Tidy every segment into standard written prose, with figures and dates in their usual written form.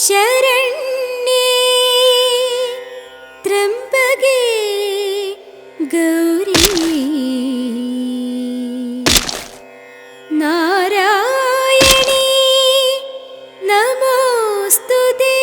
ശരണ്യേ ത്രംബകേ ഗൗരീ നാരായണീ നമോസ്തുതേ.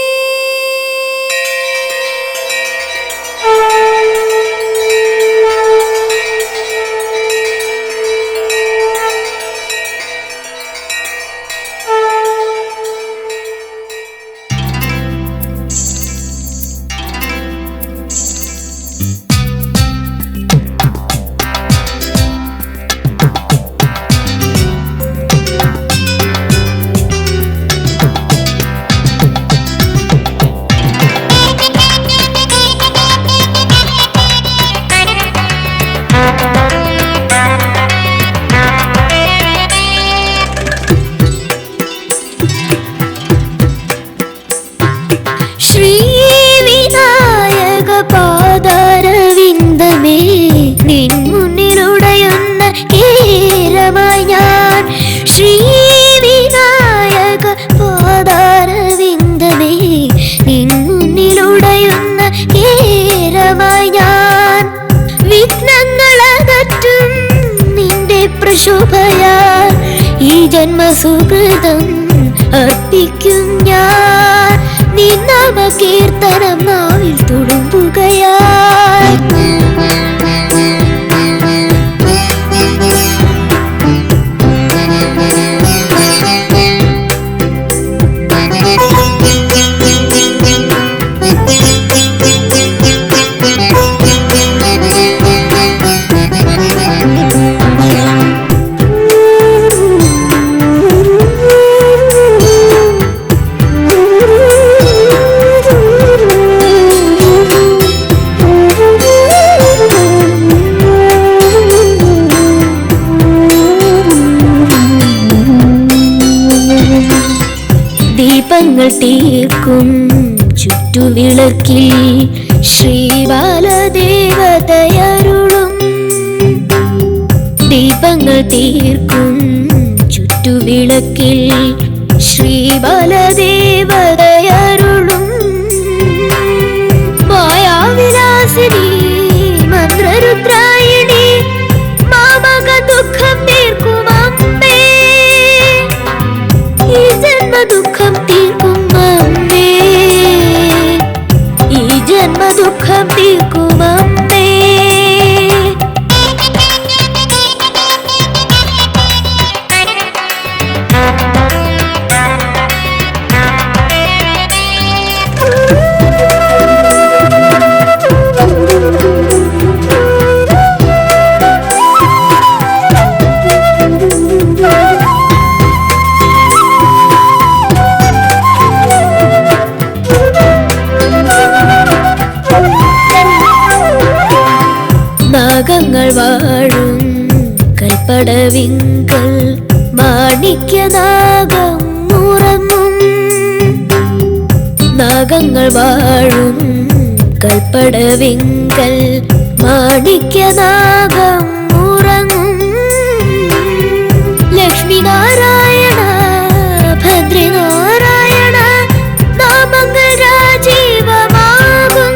പാദാരവിന്ദമേ നിൻ മുന്നിലുടയുന്ന കേരമായി ഞാൻ. ശ്രീ വിനായക പാദാരവിന്ദമേ നിൻ മുന്നിലുടയുന്ന കേരമായി ഞാൻ. വിഘ്നങ്ങളകറ്റും നിന്റെ പ്രശോഭയാൽ ഈ ജന്മസുകൃതം അർപ്പിക്കും ഞാൻ. നിന്നാമ കീർത്തനം നാവിൽ തുളുമ്പുകയായി. ദീപങ്ങൾ തീർക്കും ചുറ്റുവിളക്കിൽ ശ്രീബാലദേവതയരുളും. ദീപങ്ങൾ തീർക്കും ചുറ്റുവിളക്കിൽ ശ്രീബാലദേവതയരുളും. മായാവിലാസിനി മന്ത്രരുദ്രായിണി മാമക ദുഃഖം തീർക്കും അമ്മേ. ഈ ജന്മദുഃഖം തീർക്കും അമ്മേ. ഈ ജന്മദുഃഖം തീർക്കും അമ്മേ. നാഗങ്ങൾ വാഴും കൽപ്പടവിങ്കൽ മാണിക്യനാഗം ഉറങ്ങും. നാഗങ്ങൾ വാഴും കൽപ്പടവിങ്കൽ മാണിക്യനാഗം ഉറങ്ങും. ലക്ഷ്മിനാരായണ ഭദ്രനാരായണ നാമങ്ങൾ രാജീവമാകും.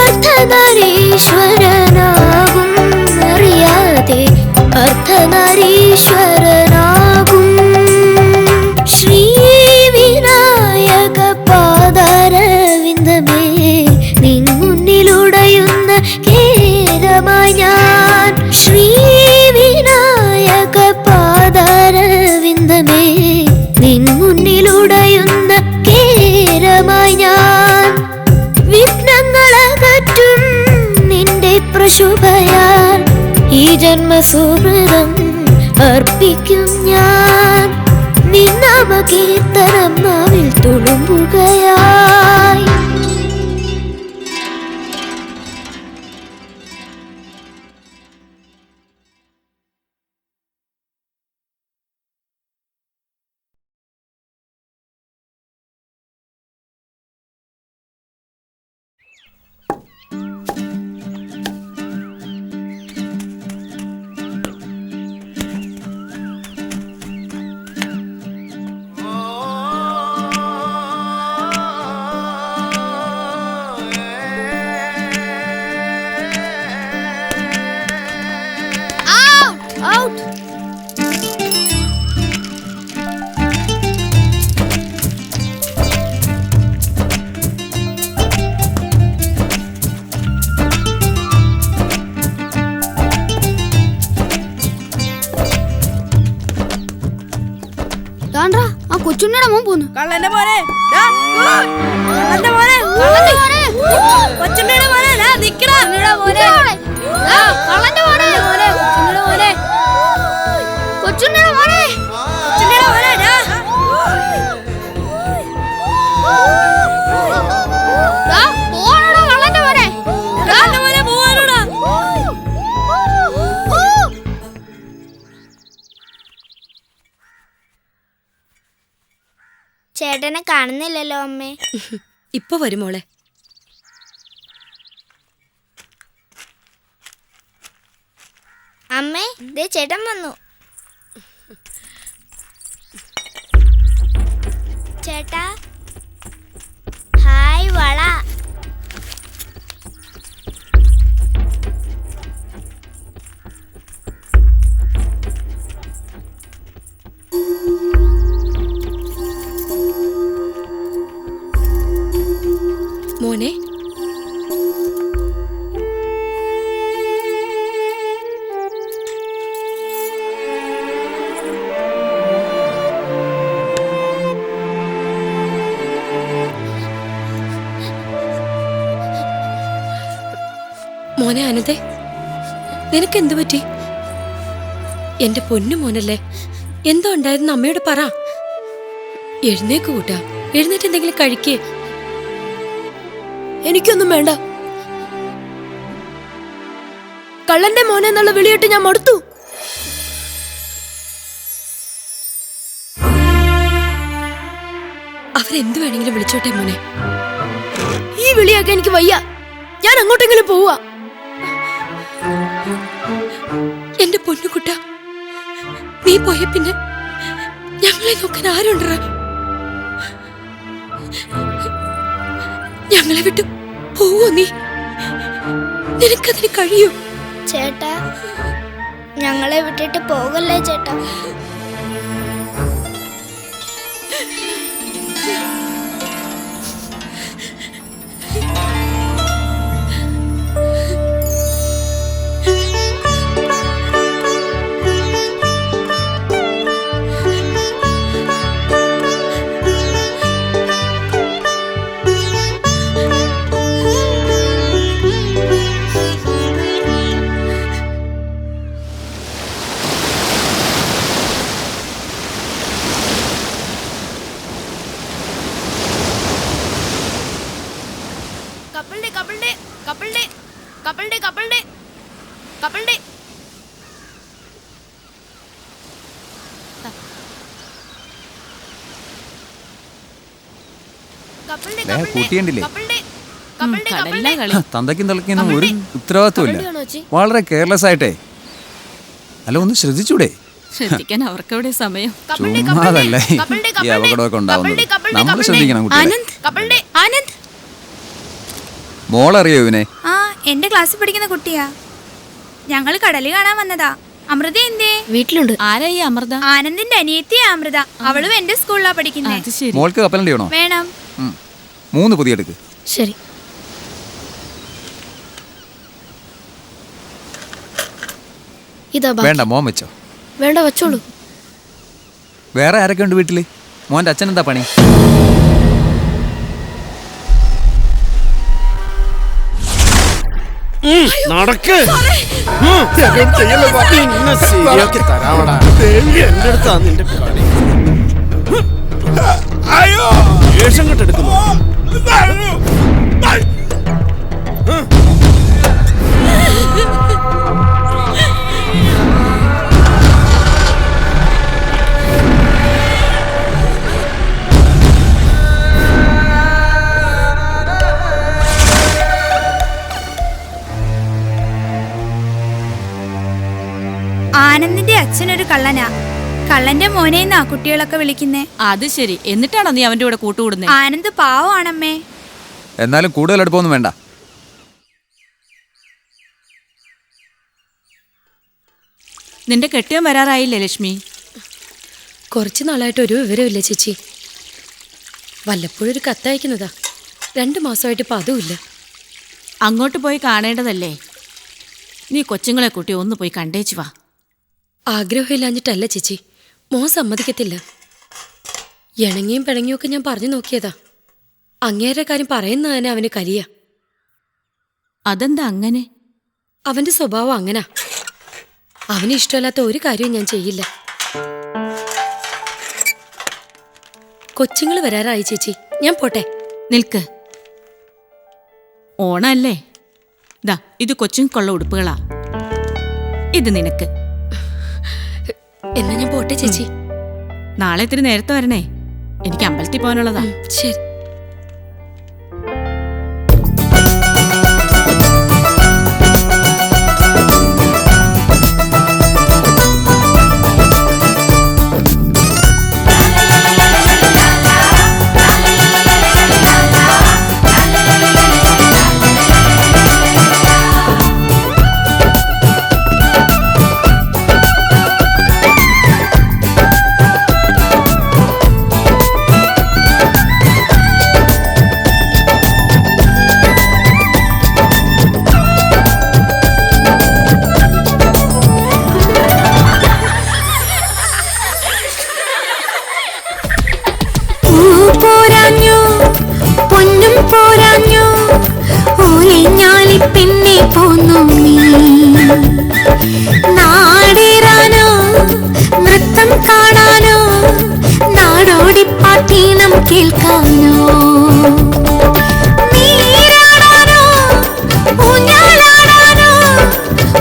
അർദ്ധനാരീശ്വരനാകും അറിയാതെ അർദ്ധനാരീശ്വരനാകും. ശ്രീ വിനായക പാദാരവിന്ദമേ നിൻ മുന്നിലുടയുന്ന കേരമായി ഞാൻ. ശ്രീ വിനായക പാദാരവിന്ദമേ നിൻ മുന്നിലുടയുന്ന കേരമായി ഞാൻ. വിഘ്നങ്ങളകറ്റും നിന്റെ പ്രശോഭയാൽ ഈ ജന്മസുകൃതം അർപ്പിക്കും ഞാൻ. നിന്നാമ കീർത്തനം നാവിൽ തുളുമ്പുകയായി. താണ്ടാ ആ കൊച്ചുണ്ണിയുടെ മോൻ പോന്നു. കള്ളന്റെ മോനെ, കള്ളന്റെ മോനെ, കൊച്ചുണ്ണിയുടെ മോനെ, നിക്കടാ മോനെ, കള്ളന്റെ മോനെ, കൊച്ചുണ്ണിയുടെ മോനെ, കൊച്ചുണ്ണിയുടെ മോനെ, പോവാനോടാ കള്ളന്റെ മോനെ, കള്ളന്റെ മോനെ പോവാനോടാ. ചേട്ടനെ കാണുന്നില്ലല്ലോ അമ്മേ. ഇപ്പൊ വരും മോളെ. അമ്മേ ദേ ചേട്ടൻ വന്നു. ചേട്ടാ ഹായ് വള. മോനെ, മോനെ ആനന്ദേ, നിനക്കെന്തു പറ്റി? എന്റെ പൊന്നു മോനല്ലേ, എന്തോ ഉണ്ടായിരുന്നു അമ്മയോട് പറ. എഴുന്നേക്ക് കൂട്ടാ, എഴുന്നേറ്റ് എന്തെങ്കിലും കഴിക്കേ. എനിക്കൊന്നും വേണ്ട. കള്ളന്റെ മോനെ എന്നുള്ള വിളിയിട്ട് ഞാൻ മടുത്തു. അവരെന്തു വേണമെങ്കിലും വിളിച്ചോട്ടെ മോനെ. ഈ വിളിയൊക്കെ എനിക്ക് വയ്യ. ഞാൻ അങ്ങോട്ടെങ്കിലും പോവാ. എന്റെ പൊന്നുകുട്ട, നീ പോയ പിന്നെ ഞങ്ങളെ നോക്കാൻ ആരുണ്ടറ? ഞങ്ങളെ വിട്ടു പോവോ നീ? നിനക്കതിന് കഴിയൂ? ചേട്ടാ ഞങ്ങളെ വിട്ടിട്ട് പോകല്ലേ ചേട്ടാ. കൂട്ടിയണ്ടില്ലേ? തന്തയ്ക്കും തളയ്ക്കും ഒരു ഉത്തരവാദിത്വമില്ല. വളരെ കെയർലെസ് ആയിട്ടേ. അല്ല, ഒന്ന് ശ്രദ്ധിച്ചൂടെ? ശ്രദ്ധിക്കാൻ അവർക്കെവിടെ സമയം? ചുമ്മാതല്ലേ ഈ അപകടമൊക്കെ ഉണ്ടാവുന്നത്. നമ്മൾ ശ്രദ്ധിക്കണം കുട്ടികളെ. മോളറിയോ ഇവനെ? ആ, എന്റെ ക്ലാസ്സിൽ പഠിക്കുന്ന കുട്ടിയാ. ഞങ്ങൾ കടല് കാണാൻ വന്നതാ. അമൃത എന്തേ? വീട്ടിലുണ്ട്. ആരാ ഈ അമൃത? ആനന്ദിന്റെ അനിയത്തിയാ അമൃത. അവളും എന്റെ സ്കൂളിലാ പഠിക്കുന്നേ. മോൾക്ക് കപ്പലണ്ടി വേണോ? വേണം. 3 പുതിയ എടുക്ക്. ശരി. ഇതാ വേണ്ട, മോൻ വെച്ചോ. വേണ്ട, വെച്ചോളൂ. വേറെ ആരൊക്കെ ഉണ്ട് വീട്ടില്? മോന്റെ അച്ഛൻ എന്താ പണി? നടക്ക്. ശരിയാക്കി തരാവടാ. എന്റെ അടുത്താ നിന്റെ കളി. വേഷം കെട്ടെടുക്കുന്നു. ആനന്ദിന്റെ അച്ഛനൊരു കള്ളനാ. കള്ളന്റെ മോനെന്നാ കുട്ടികളൊക്കെ വിളിക്കുന്നേ. അത് ശരി. എന്നിട്ടാണോ നീ അവന്റെ കൂടെ കൂട്ടുകൂടുന്നേ? ആനന്ദ് പാവമാണമ്മേ. എന്നാലും കൂടുതൽ അടുപ്പൊന്നും വേണ്ട. നിന്റെ കെട്ടിയോൻ വരാറായില്ലേ ലക്ഷ്മി? കുറച്ചു നാളായിട്ട് ഒരു വിവരമില്ല ചേച്ചി. വല്ലപ്പോഴും ഒരു കത്തയക്കുന്നതാ. 2 മാസമായിട്ട് ഇപ്പം അതുമില്ല. അങ്ങോട്ട് പോയി കാണേണ്ടതല്ലേ? നീ കൊച്ചുങ്ങളെ കൂട്ടി ഒന്ന് പോയി കണ്ടേച്ചു വാ. ആഗ്രഹമില്ലാഞ്ഞിട്ടല്ല ചേച്ചി, മോൻ സമ്മതിക്കത്തില്ല. ഇണങ്ങിയും പിണങ്ങിയും ഒക്കെ ഞാൻ പറഞ്ഞു നോക്കിയതാ. അങ്ങേരുടെ കാര്യം പറയുന്ന തന്നെ അവന് കരിയ. അതെന്താ അങ്ങനെ? അവന്റെ സ്വഭാവം അങ്ങനാ. അവന് ഇഷ്ടമല്ലാത്ത ഒരു കാര്യവും ഞാൻ ചെയ്യില്ല. കൊച്ചുങ്ങൾ വരാറായി ചേച്ചി, ഞാൻ പോട്ടെ. നിൽക്ക്. ഓണല്ലേ? ദാ ഇത് കൊച്ചുങ്ങൾക്കുള്ള ഉടുപ്പുകളാ. ഇത് നിനക്ക്. എന്നാ ഞാൻ പോട്ടെ ചേച്ചി. നാളെ ഇത്തിരി നേരത്തെ വരണേ, എനിക്ക് അമ്പലത്തിൽ പോകാനുള്ളതാ. ശരി. പിന്നെ പോന്നു നീ നാടേറാനോ നൃത്തം കാണാനോ നാടോടി പാട്ടീനം കേൾക്കാനോ നീരാടാനോ ഊഞ്ഞാലാടാനോ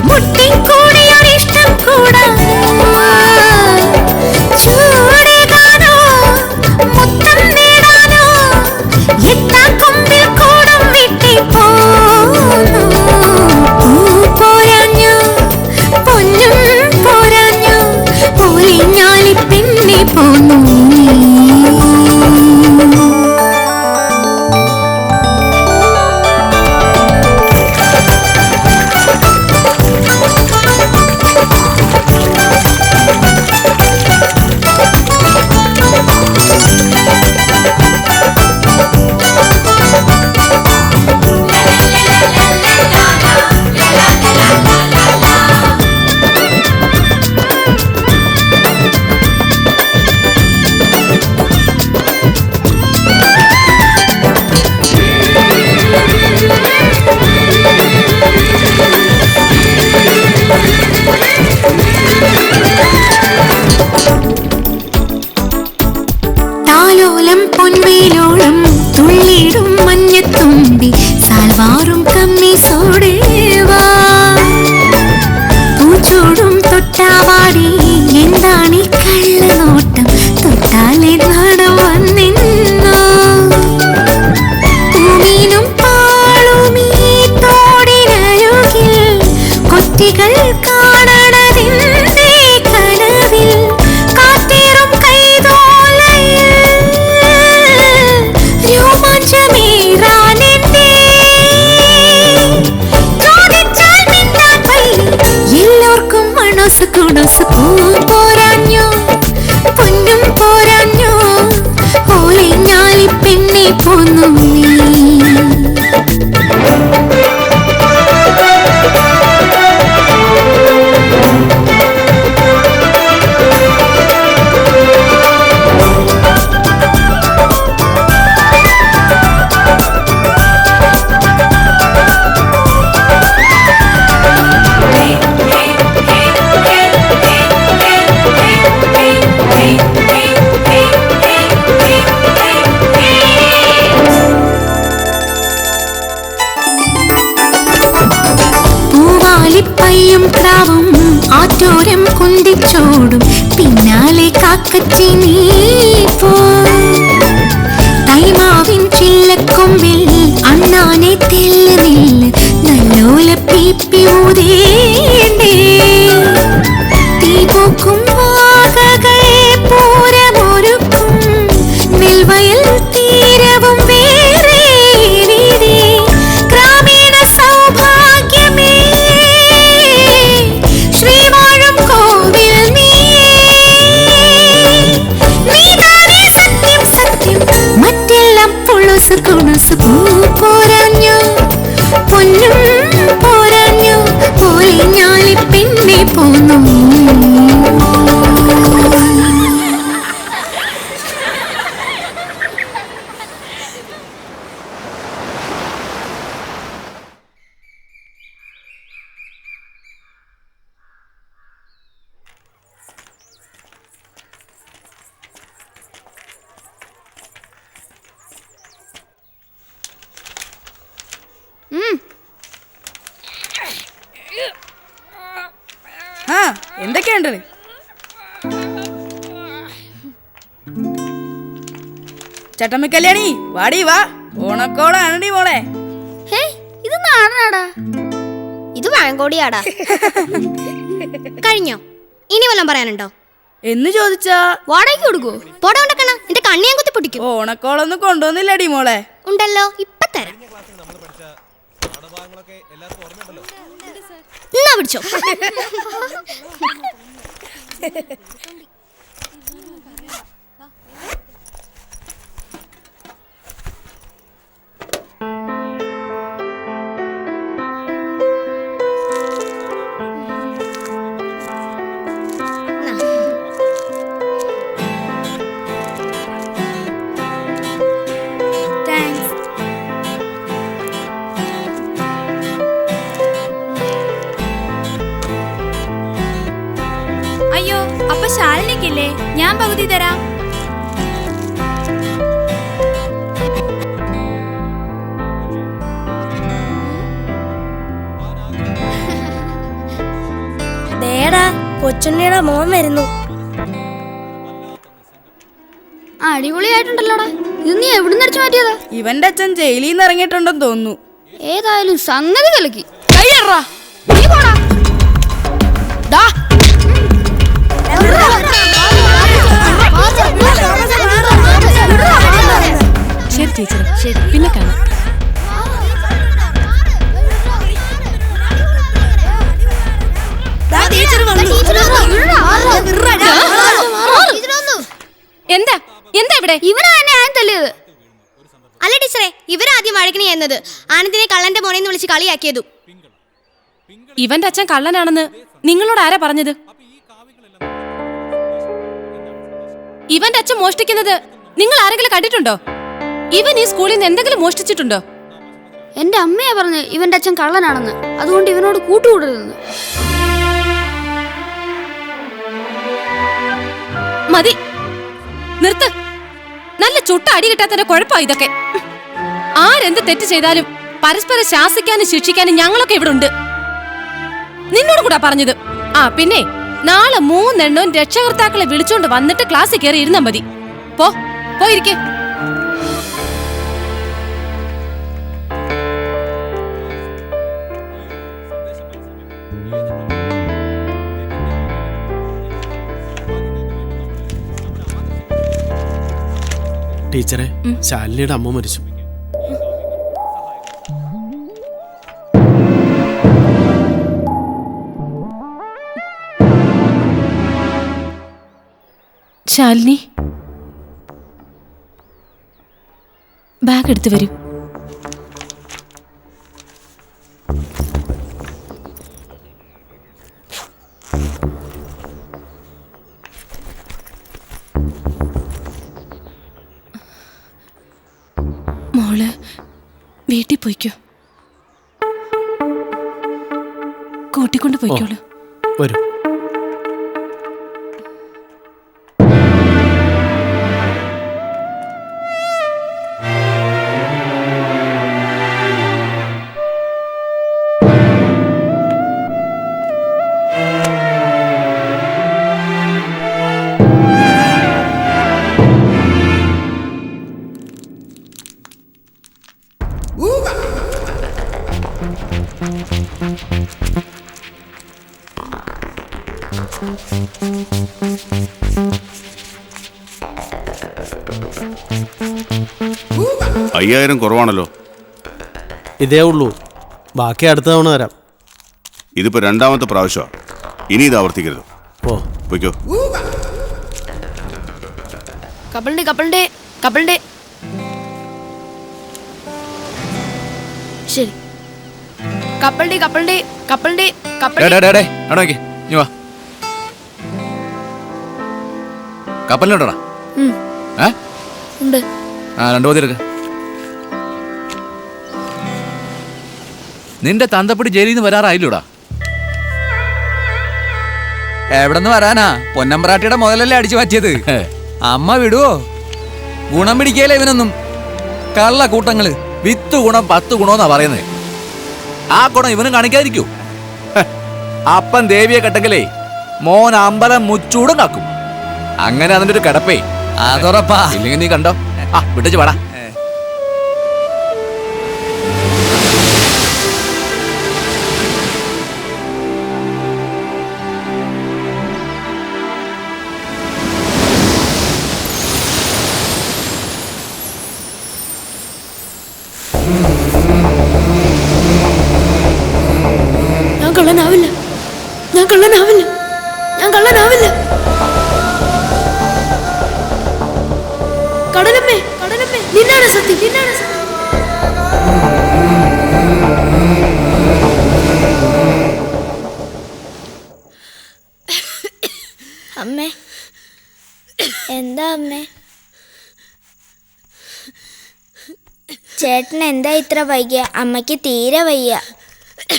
മുട്ടിക്കൂടിയൊരിഷ്ടം കൂടാനോ ചൂടേകാനോ മുത്തം നേടാനോ എത്താ കൊമ്പിൽ കൂടം വിട്ടി പോന്നു പോരാഞ്ഞു പൊന്നും പോരാഞ്ഞു പോലെ ഞാലി പിന്നെ പോന്നു താലോലം പൊൻവേലോളം തുള്ളിടും മഞ്ഞത്തുമ്പി സാൽവാറും കമ്മീസോടേവാ പൂച്ചൂടും തൊട്ടാവാടി എന്താണീ കള്ളനോട്ടം തൊട്ടാലെ നാടം വന്നിന്നോ പൂമീനും പാളുമീ തോടിനരുകിൽ കൊത്തികൾ കാണണതിന്റെ കനവിൽ കാത്തേറും കൈതോലയിൽ രോമാഞ്ചമേറാനെന്തേ ചോദിച്ചാൽ മിണ്ടാൻ വയ്യ എല്ലാവർക്കും മണോസ് കുണോസ് പോരാഞ്ഞോ പൊന്നും പോരാഞ്ഞോ ഓലെ ഞാലി പെണ്ണെ പോന്നു നീ പൂവാലിപ്പയ്യും ക്രാവും ആറ്റോരം കുന്തിച്ചോടും പിന്നാലെ കാക്കച്ചി നീ പോ തൈമാവിൻ ചില്ലക്കൊമ്പിൽ അണ്ണാനെ തെല്ല് നില്ല് നല്ലോല പീപ്പി ഊതേണ്ടേ തീ പോക്കും വാകകൾ പൂരമൊരുക്കും നെൽവയൽ തീരവും വേറെ വീതി ഗ്രാമീണ സൗഭാഗ്യമേ ശ്രീവാഴും കോവിൽ നീ കണ്ടേ. ചേട്ടമ്മ കല്യാണി വാടി വാ, ഓണക്കോളാണടി മോളെ. ഇത് നാടനാടാ, ഇത് വാങ്കോടിയാടാ. കഴിഞ്ഞോ? ഇനി വല്ലതും പറയാനുണ്ടോ? എന്ന് ചോദിച്ചാ വാടകയ്ക്ക് കൊടുക്കോ? പോടാ ഉണ്ടാക്കണ, എന്റെ കണ്ണിയാൻ കുത്തി പൊട്ടിക്കും. ഓണക്കോളൊന്നും കൊണ്ടുവന്നില്ലടി മോളെ. ഉണ്ടല്ലോ, ഇപ്പൊ തരാം. എന്നാ പിടിച്ചോ. താങ്ക്സ്. അയ്യോ, അപ്പൊ ശാലിനിക്കില്ലേ? ഞാൻ പകുതി തരാം. ദേടാ, കൊച്ചുണ്ണിയുടെ മോൻ വരുന്നു. അടിപൊളിയായിട്ടുണ്ടല്ലോടാ. ഇത് നീ എവിടുന്ന് അടിച്ചു മാറ്റിയതാ? ഇവന്റെ അച്ഛൻ ജയിലിൽ നിന്ന് ഇറങ്ങിയിട്ടുണ്ടെന്ന് തോന്നുന്നു. ഏതായാലും സംഗതി കലക്കി. ശരി ടീച്ചർ, ശരി, പിന്നെ കാണാം. എന്താ എന്താ ഇവിടെ? ഇവരാ എന്നെ ആൻ തല്ലിയത്. അല്ല ടീച്ചറെ, ഇവരാദ്യം വഴക്കിന് ചെയ്യുന്നത്. ആനന്ദിനെ കള്ളന്റെ മോനെന്ന് വിളിച്ച് കളിയാക്കിയതും. ഇവന്റെ അച്ഛൻ കള്ളനാണെന്ന് നിങ്ങളോട് ആരാ പറഞ്ഞത്? ഇവന്റെ അച്ഛൻ മോഷ്ടിക്കുന്നത് നിങ്ങൾ ആരെങ്കിലും കണ്ടിട്ടുണ്ടോ? ഇവൻ ഈ സ്കൂളിൽ നിന്ന് എന്തെങ്കിലും മോഷ്ടിച്ചിട്ടുണ്ടോ? എന്റെ അമ്മയെ പറഞ്ഞ് ഇവന്റെ അച്ഛൻ കള്ളനാണെന്ന്, അതുകൊണ്ട് ഇവനോട് കൂട്ടുകൂടരുതെന്ന്. മതി, നിർത്ത്. നല്ല ചുട്ട അടി കിട്ടാത്തതിന്റെ കുഴപ്പമാണ് ഇതൊക്കെ. ആരെന്ത് തെറ്റ് ചെയ്താലും പരസ്പരം ശാസിക്കാനും ശിക്ഷിക്കാനും ഞങ്ങളൊക്കെ ഇവിടെ ഉണ്ട്. നിന്നോട് കൂടാ പറഞ്ഞത്. ആ പിന്നെ, നാളെ 3 എണ്ണവും രക്ഷകർത്താക്കളെ വിളിച്ചോണ്ട് വന്നിട്ട് ക്ലാസ്സിൽ കയറി ഇരുന്നാ മതി. പോയിരിക്കേ. ടീച്ചറെ, ശാലിനിയുടെ അമ്മ മരിച്ചു. ശാലിനി, ബാഗ് എടുത്തു വരൂ. മോള് വീട്ടിൽ പോയിക്കോ. കൂട്ടിക്കൊണ്ട് പോയിക്കോളൂ. വരൂ. $5000 കുറവാണല്ലോ. ഇതേ ഉള്ളൂ, ബാക്കി അടുത്ത തവണ തരാം. ഇതിപ്പോ 2ാമത്തെ പ്രാവശ്യമാണ്. ഇനി ഇത് ആവർത്തിക്കരുത്. പോയിക്കോ. കപ്പലിന്റെ ശരി. കപ്പലിന്റെ കപ്പലിലോട്ടാ ഉണ്ട്. 2 മതി എടുക്ക. നിന്റെ തന്തപ്പടി ജയിലിൽ നിന്ന് വരാറായില്ലൂടാ. എവിടെന്ന് വരാനാ? പൊന്നമ്പ്രാട്ടിയുടെ മുതലല്ലേ അടിച്ചു മാറ്റിയത്. അമ്മ വിടുവോ? ഗുണം പിടിക്കല്ലേ ഇവനൊന്നും. കള്ള കൂട്ടങ്ങള്. 10 ഗുണം 10 ഗുണമെന്നാ പറയുന്നത്. ആ ഗുണം ഇവനും കാണിക്കാതിരിക്കൂ. അപ്പൻ ദേവിയെ കെട്ടെങ്കിലേ മോൻ അമ്പലം മുച്ചൂടും കാക്കും. അങ്ങനെ അതിന്റെ ഒരു കിടപ്പേ അതുറപ്പാ. ഇല്ലെങ്കിൽ നീ കണ്ടോ. ആ വിട്ടു പാടാ. ഞാൻ കള്ളനാവില്ല, ഞാൻ കള്ളനാവില്ല, ഞാൻ കള്ളനാവില്ല. കടലമ്മേ, കടലമ്മേ, നിന്നാണ് സത്യം, നിന്നാണ് സത്യം. അമ്മേ, എന്താ അമ്മേ? ചേട്ടൻ എന്താ ഇത്ര വൈകിയ? അമ്മയ്ക്ക് തീരെ വയ്യ.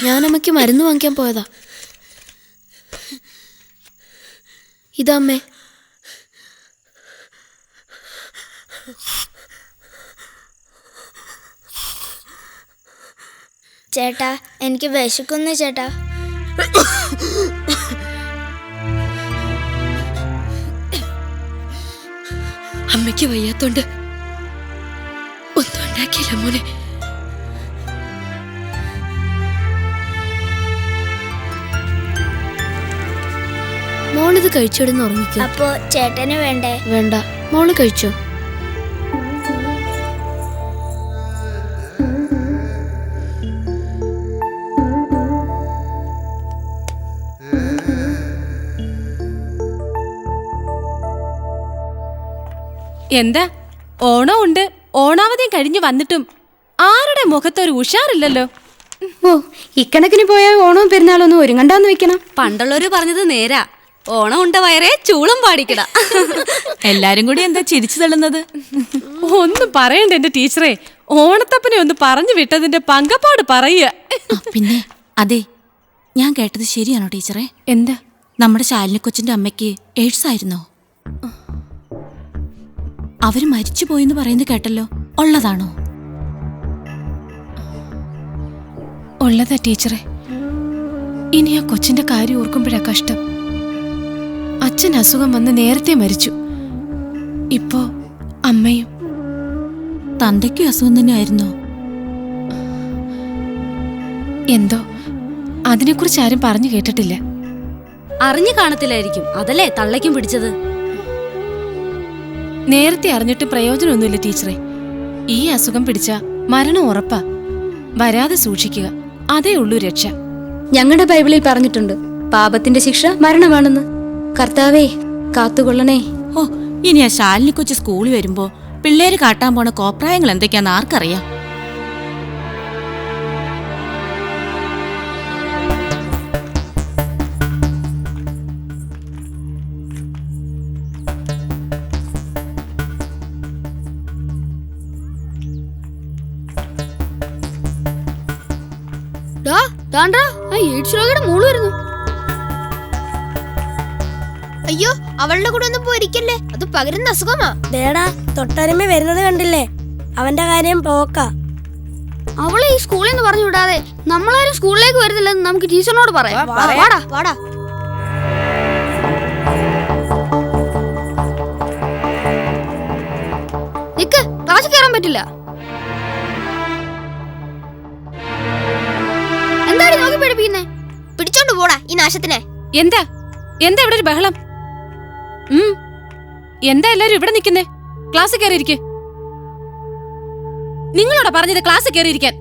ഞാൻ അമ്മയ്ക്ക് മരുന്ന് വാങ്ങിക്കാൻ പോയതാ. ഇതാ അമ്മേ. ചേട്ടാ, എനിക്ക് വിശക്കുന്നു ചേട്ടാ. അമ്മയ്ക്ക് വയ്യാത്തോണ്ട് ഒന്നും ഉണ്ടാക്കിയില്ല മോനെ. മോളിത് കഴിച്ചോടുന്ന് ഉറങ്ങിക്കോ. അപ്പോ ചേട്ടന് വേണ്ടേ? വേണ്ട, മോള് കഴിച്ചോ. എന്താ ഓണം ഉണ്ട്, ഓണാവധിയും കഴിഞ്ഞു വന്നിട്ടും ആരുടെ മുഖത്തൊരു ഉഷാറില്ലല്ലോ. ഓ, ഇക്കണക്കിന് പോയ ഓണവും പെരുന്നാളൊന്നും ഒരുങ്ങണ്ടാന്ന് വെക്കണം. പണ്ടുള്ളവര് പറഞ്ഞത് നേരാ. ഓണം ഉണ്ട വയറേ ചൂളം പാടിക്കട. എല്ലാരും കൂടി എന്താ ചിരിച്ചു തള്ളുന്നത്? ഒന്നും പറയണ്ട എന്റെ ടീച്ചറെ. ഓണത്തപ്പനെ ഒന്ന് പറഞ്ഞു വിട്ടതിന്റെ പങ്കപ്പാട് പറയുക. പിന്നെ അതെ, ഞാൻ കേട്ടത് ശരിയാണോ ടീച്ചറെ? എന്താ? നമ്മുടെ ശാലിനി കൊച്ചിന്റെ അമ്മയ്ക്ക് എയ്ഡ്സ് ആയിരുന്നോ? അവര് മരിച്ചു പോയെന്ന് പറയുന്നത് കേട്ടല്ലോ, ഉള്ളതാണോ? ഉള്ളതാ ടീച്ചറെ. ഇനി ആ കൊച്ചിന്റെ കാര്യം ഓർക്കുമ്പോഴാ കഷ്ടം. അച്ഛൻ അസുഖം വന്ന് നേരത്തെ മരിച്ചു. ഇപ്പോ അമ്മയും. തന്തയ്ക്കും അസുഖം തന്നെ ആയിരുന്നോ? എന്തോ അതിനെക്കുറിച്ച് ആരും പറഞ്ഞു കേട്ടിട്ടില്ല. അറിഞ്ഞു കാണത്തില്ലായിരിക്കും, അതല്ലേ തള്ളയ്ക്കും പിടിച്ചത്. നേരത്തെ അറിഞ്ഞിട്ട് പ്രയോജനമൊന്നുമില്ല ടീച്ചറെ. ഈ അസുഖം പിടിച്ച മരണം ഉറപ്പാ. വരാതെ സൂക്ഷിക്കുക, അതേ ഉള്ളൂ രക്ഷ. ഞങ്ങളുടെ ബൈബിളിൽ പറഞ്ഞിട്ടുണ്ട്, പാപത്തിന്റെ ശിക്ഷ മരണമാണെന്ന്. കർത്താവേ, കാത്തുകൊള്ളണേ. ഓ, ഇനി ആ ശാലിനി കൊച്ചു സ്കൂളിൽ വരുമ്പോ പിള്ളേര് കാട്ടാൻ പോണ കോപ്രായങ്ങൾ എന്തൊക്കെയാന്ന് ആർക്കറിയാം. മോള് വരുന്നു. അയ്യോ, അവളുടെ കൂടെ ഒന്നും പോയിരിക്കല്ലേ, അത് പകരുന്ന അസുഖമാ. ദേടാ, തൊട്ടരുമ വരുന്നത് കണ്ടില്ലേ? അവന്റെ കാര്യം പോക്ക. അവളെ ഈ സ്കൂളിൽ നിന്ന് പറഞ്ഞു വിടാതെ നമ്മളാരും സ്കൂളിലേക്ക് വരുന്നില്ലെന്ന് നമുക്ക് ടീച്ചറിനോട് പറയാം. വാടാ വാടാ. നിക്ക്, ക്ലാസ്സിൽ കയറാൻ പറ്റില്ല. എന്താണ് നോക്കി പഠിപ്പിക്കുന്നേ? പിടിച്ചോണ്ട് പോടാ ഈ നാശത്തിനെ. എന്താ എന്താ ഇവിടെ ഒരു ബഹളം? എന്താ എല്ലാരും ഇവിടെ നിൽക്കുന്നേ? ക്ലാസ്സിൽ കയറിയിരിക്കെ. നിങ്ങളോടാ പറഞ്ഞത് ക്ലാസ്സിൽ കയറിയിരിക്കാൻ.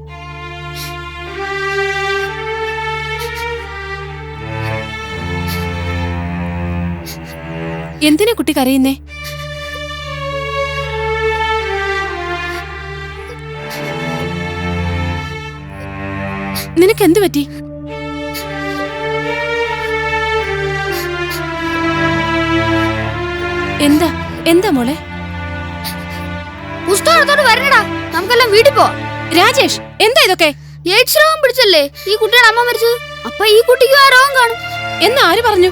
എന്തിനാ കുട്ടി കരയുന്നേ? നിനക്ക് എന്ത് പറ്റി? എന്താ എന്താ മോളെ? പുസ്തകത്തോട് വരണടാ, നമുക്കെല്ലാം വീട്ടിൽ പോ. രാജേഷ്, എന്താ ഇതൊക്കെ? എയ്ഡ്സ് രോഗം പിടിച്ചല്ലേ ഈ കുട്ടിയുടെ അമ്മ മരിച്ചത്. അപ്പൊ ഈ കുട്ടിക്ക് ആ രോഗം കാണും എന്ന് ആര് പറഞ്ഞു?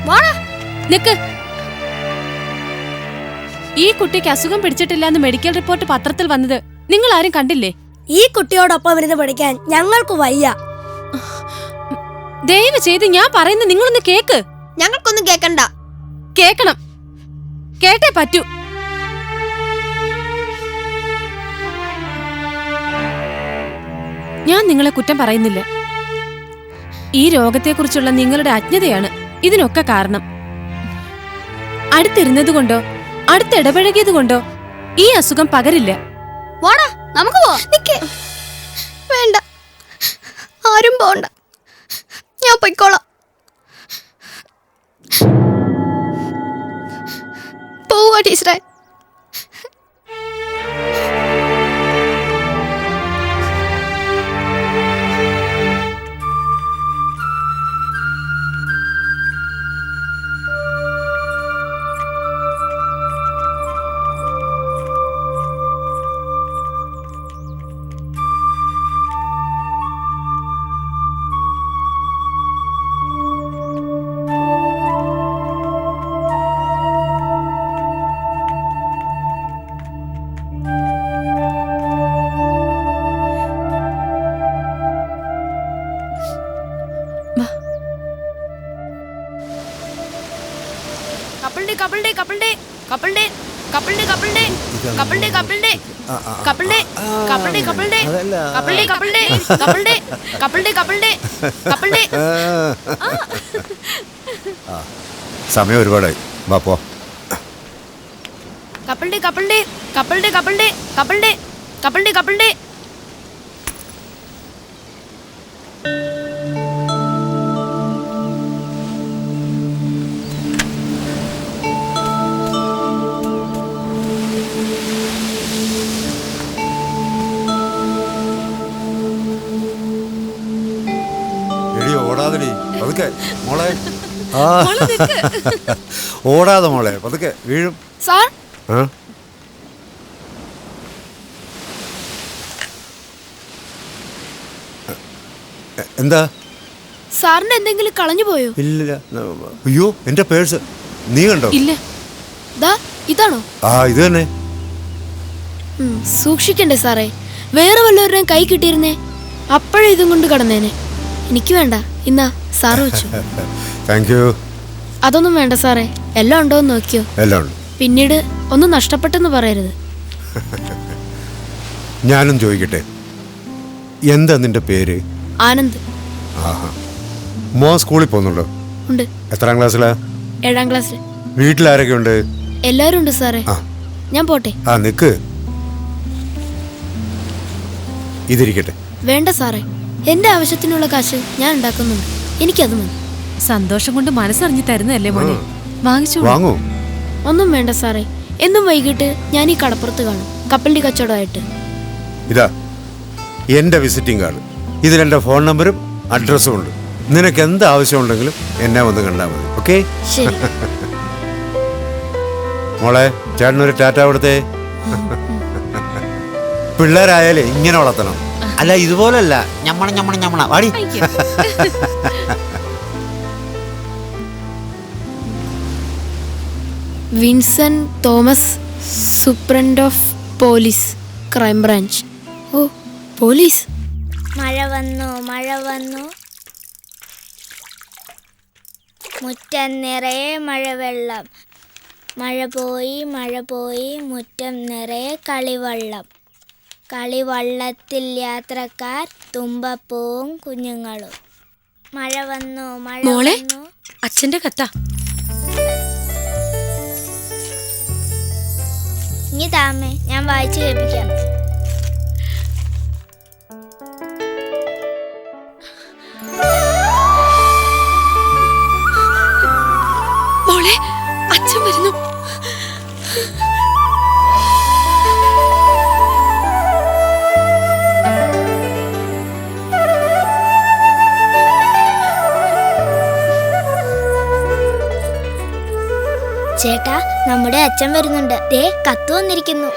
വാടാ. നിക്ക്. ഈ കുട്ടിക്ക് അസുഖം പിടിച്ചിട്ടില്ലെന്ന് മെഡിക്കൽ റിപ്പോർട്ട് പത്രത്തിൽ വന്നത് നിങ്ങൾ ആരും കണ്ടില്ലേ? ഈ കുട്ടിയോടൊപ്പം ഇരുന്ന് പഠിക്കാൻ ഞങ്ങൾക്ക് വയ്യ. ദയവ് ചെയ്ത് ഞാൻ പറയുന്നത് നിങ്ങളൊന്ന് കേക്ക്. ഞങ്ങൾക്കൊന്നും കേക്കണ്ട. കേക്കണം, കേട്ടേ പറ്റൂ. ഞാൻ നിങ്ങളെ കുറ്റം പറയുന്നില്ല. ഈ രോഗത്തെക്കുറിച്ചുള്ള നിങ്ങളുടെ അജ്ഞതയാണ് ഇതിനൊക്കെ കാരണം. അടുത്തിരുന്നതുകൊണ്ടോ അടുത്തിടപഴകിയതുകൊണ്ടോ ഈ അസുഖം പകരില്ല. വാടാ നമുക്ക് പോവാം. വേണ്ട, ആരും പോണ്ട, ഞാൻ പൊയ്ക്കോളാം. പോവാ ടീച്ചറെ. സമയം ഒരുപാടായി. വാ പോ. ഓടാതെടി പതുക്കെ മോളെ. ഓടാതെ മോളെ, പതുക്കെ വീഴും. സാർ എന്താ? സാറിന് എന്തെങ്കിലും കളഞ്ഞു പോയോ? ഇല്ല. അയ്യോ, എന്റെ പേഴ്സ് നീ കണ്ടോ? ഇല്ല. ദാ ഇതാണോ? ആ ഇത് തന്നെ. സൂക്ഷിക്കണ്ടേ സാറേ, വേറെ വല്ലവരുടെയും കൈ കിട്ടിയിരുന്നേ അപ്പോഴേ ഇതും കൊണ്ട് കടന്നേനെ. എനിക്ക് വേണ്ട, ഇന്നാ സാറ് വെച്ചു. Thank you. അതൊന്നും വേണ്ട സാറേ, എല്ലാം ഉണ്ടോന്ന് നോക്കിയോ? എല്ലാം ഉണ്ട്. പിന്നീട് ഒന്നും നഷ്ടപ്പെട്ടെന്ന് പറയരുത്. ഞാനും ചോദിക്കട്ടെ, എന്താ നിന്റെ പേര്? ആനന്ദ്. ആഹാ. മോൻ സ്കൂളിൽ പോകുന്നുണ്ടോ? ഉണ്ട്. എത്രാം ക്ലാസ്സിലാ? 7ാം ക്ലാസ്സിൽ. വീട്ടിലാരൊക്കെ ഉണ്ട്? എല്ലാരും ഉണ്ട് സാറേ. ഞാൻ പോട്ടെ. ആ നിക്ക്, ഇതിരിക്കട്ടെ. വേണ്ട സാറേ, എന്റെ ആവശ്യത്തിനുള്ള കാശ് ഞാൻ ഉണ്ടാക്കുന്നുണ്ട്, എനിക്കത് മതി. സന്തോഷം കൊണ്ട് മനസ്സറിഞ്ഞ് തരുന്നതല്ലേ മോനെ, വാങ്ങിച്ചു. വാങ്ങൂ. ഒന്നും വേണ്ട സാറേ, എന്നും വൈകിട്ട് ഞാൻ ഈ കടപ്പുറത്ത് കാണും, കപ്പലിന്റെ കച്ചവടമായിട്ട്. ഇതാ എന്റെ വിസിറ്റിംഗ് കാർഡ്. ഇതിൽ എന്റെ ഫോൺ നമ്പറും അഡ്രസ്സും ഉണ്ട്. നിനക്ക് എന്ത് ആവശ്യമുണ്ടെങ്കിലും എന്നെ വന്ന് കണ്ടാൽ മതി. ഓക്കെ? ശരി. മോളെ, ചേട്ടനൊരു ടാറ്റ കൊടുത്തേ. പിള്ളേരായാലേ ഇങ്ങനെ വളർത്തണം, അല്ല ഇതുപോലല്ല ഞമ്മണ വാടി. Vincent Thomas, superintendent of police, crime branch. ഓ, പോലീസ്. മഴ വന്നു, മുറ്റം നിറയെ മഴവെള്ളം. മഴ പോയി, മുറ്റം നിറയെ കളിവള്ളം. കളിവള്ളത്തിൽ യാത്രക്കാർ, തുമ്പപ്പൂവും കുഞ്ഞുങ്ങളും. മഴ വന്നു. മോളെ, അച്ഛന്റെ കത്ത. ഇനി താമേ, ഞാൻ വായിച്ചു കേൾപ്പിക്കാം. മോളെ, അച്ഛൻ വരുന്നു. ചേട്ടാ, നമ്മുടെ അച്ഛൻ വരുന്നുണ്ട്. ദേ കത്ത് വന്നിരിക്കുന്നു.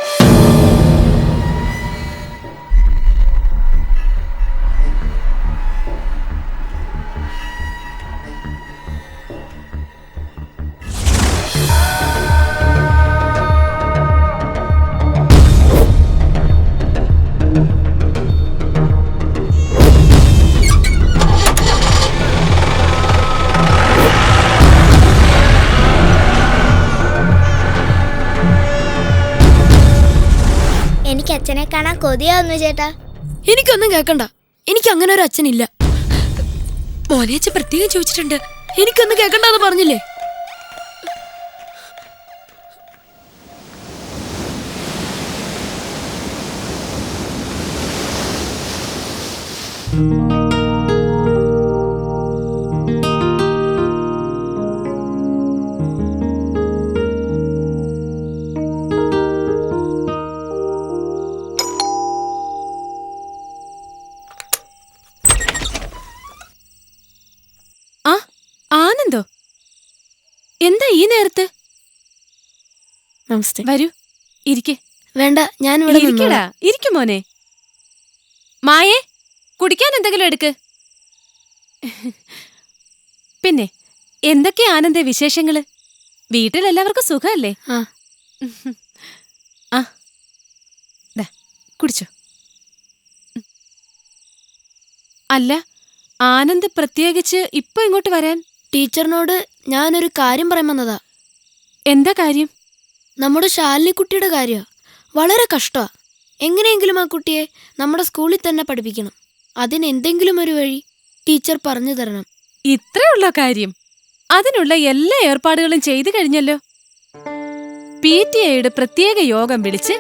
എനിക്ക് അച്ഛനെ കാണാൻ കൊതിയാവുന്നു ചേട്ടാ. എനിക്കൊന്നും കേക്കണ്ട. എനിക്ക് അങ്ങനെ ഒരു അച്ഛനില്ല. മോനേച്ച പ്രത്യേകം ചോദിച്ചിട്ടുണ്ട്. എനിക്കൊന്നും കേക്കണ്ടെന്ന് പറഞ്ഞില്ലേ? ആ ആനന്ദോ, എന്താ ഈ നേരത്ത്? നമസ്തേ. വരൂ, ഇരിക്കെ. വേണ്ട, ഞാൻ ഇവിടെ ഇരിക്കടാ, ഇരിക്കും മോനെ. മായേ, കുടിക്കാൻ എന്തെങ്കിലും എടുക്ക്. പിന്നെ എന്തൊക്കെയാ ആനന്ദേ വിശേഷങ്ങള്? വീട്ടിലെല്ലാവർക്കും സുഖമല്ലേ? ആ ദാ കുടിച്ചോ. അല്ല, ആനന്ദ് പ്രത്യേകിച്ച് ഇപ്പൊ ഇങ്ങോട്ട് വരാൻ? ടീച്ചറിനോട് ഞാനൊരു കാര്യം പറയാൻ വന്നതാ. എന്താ കാര്യം? നമ്മുടെ ശാലിനിക്കുട്ടിയുടെ കാര്യ. വളരെ കഷ്ടാ. എങ്ങനെയെങ്കിലും ആ കുട്ടിയെ നമ്മുടെ സ്കൂളിൽ തന്നെ പഠിപ്പിക്കണം. അതിനെന്തെങ്കിലും ഒരു വഴി ടീച്ചർ പറഞ്ഞു തരണം. ഇത്രയുള്ള കാര്യം? അതിനുള്ള എല്ലാ ഏർപ്പാടുകളും ചെയ്തു കഴിഞ്ഞല്ലോ. PTA-യുടെ പ്രത്യേക യോഗം വിളിച്ച്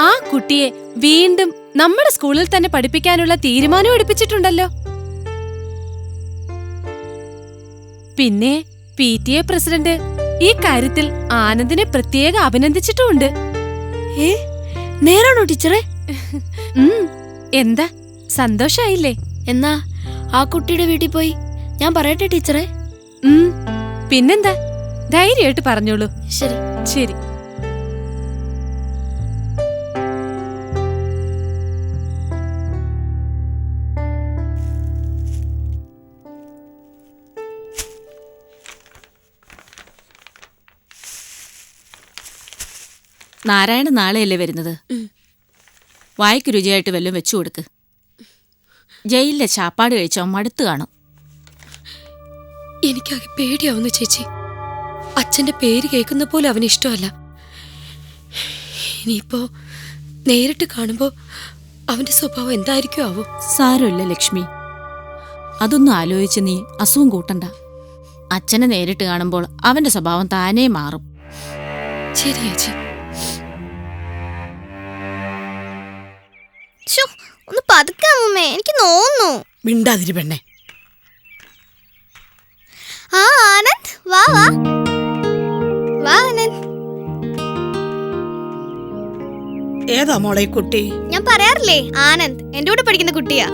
ആ കുട്ടിയെ വീണ്ടും നമ്മുടെ സ്കൂളിൽ തന്നെ പഠിപ്പിക്കാനുള്ള തീരുമാനം എടുപ്പിച്ചിട്ടുണ്ടല്ലോ. പിന്നെ PTA പ്രസിഡന്റ് ഈ കാര്യത്തിൽ ആനന്ദിനെ പ്രത്യേകം അഭിനന്ദിച്ചിട്ടുമുണ്ട്. നേരാണോ ടീച്ചറെ? എന്താ, സന്തോഷായില്ലേ? എന്നാ ആ കുട്ടിയുടെ വീട്ടിൽ പോയി ഞാൻ പറയട്ടെ ടീച്ചറെ? പിന്നെന്താ, ധൈര്യമായിട്ട് പറഞ്ഞോളൂ. ശരി ശരി. നാരായണ നാളെയല്ലേ വരുന്നത്? വായ്ക്ക് രുചിയായിട്ട് വല്ലതും വെച്ചു കൊടുക്ക്. ജയിലിലെ ചാപ്പാട് കഴിച്ചോ മടുത്ത് കാണും. എനിക്കാകെ പേടിയാവുന്നു ചേച്ചി. അച്ഛന്റെ പേര് കേൾക്കുന്ന പോലെ അവന് ഇഷ്ടമല്ല. ഇനിയിപ്പോ നേരിട്ട് കാണുമ്പോ അവന്റെ സ്വഭാവം എന്തായിരിക്കും ആവോ? സാരമില്ല ലക്ഷ്മി, അതൊന്നും ആലോചിച്ച് നീ അസുഖം കൂട്ടണ്ട. അച്ഛനെ നേരിട്ട് കാണുമ്പോൾ അവന്റെ സ്വഭാവം താനേ മാറും. ശരി ചേച്ചി. ഒന്ന് പതുക്കെ അമ്മേ, എനിക്ക് നോന്നു. മിണ്ടാതിരി പെണ്ണെ. ആ ആനന്ദ്, വാ വാ വാ ആനന്ദ്. ഏതാ മോളെ കുട്ടി? ഞാൻ പറയാറില്ലേ, ആനന്ദ് എന്റെ കൂടെ പഠിക്കുന്ന കുട്ടിയാ.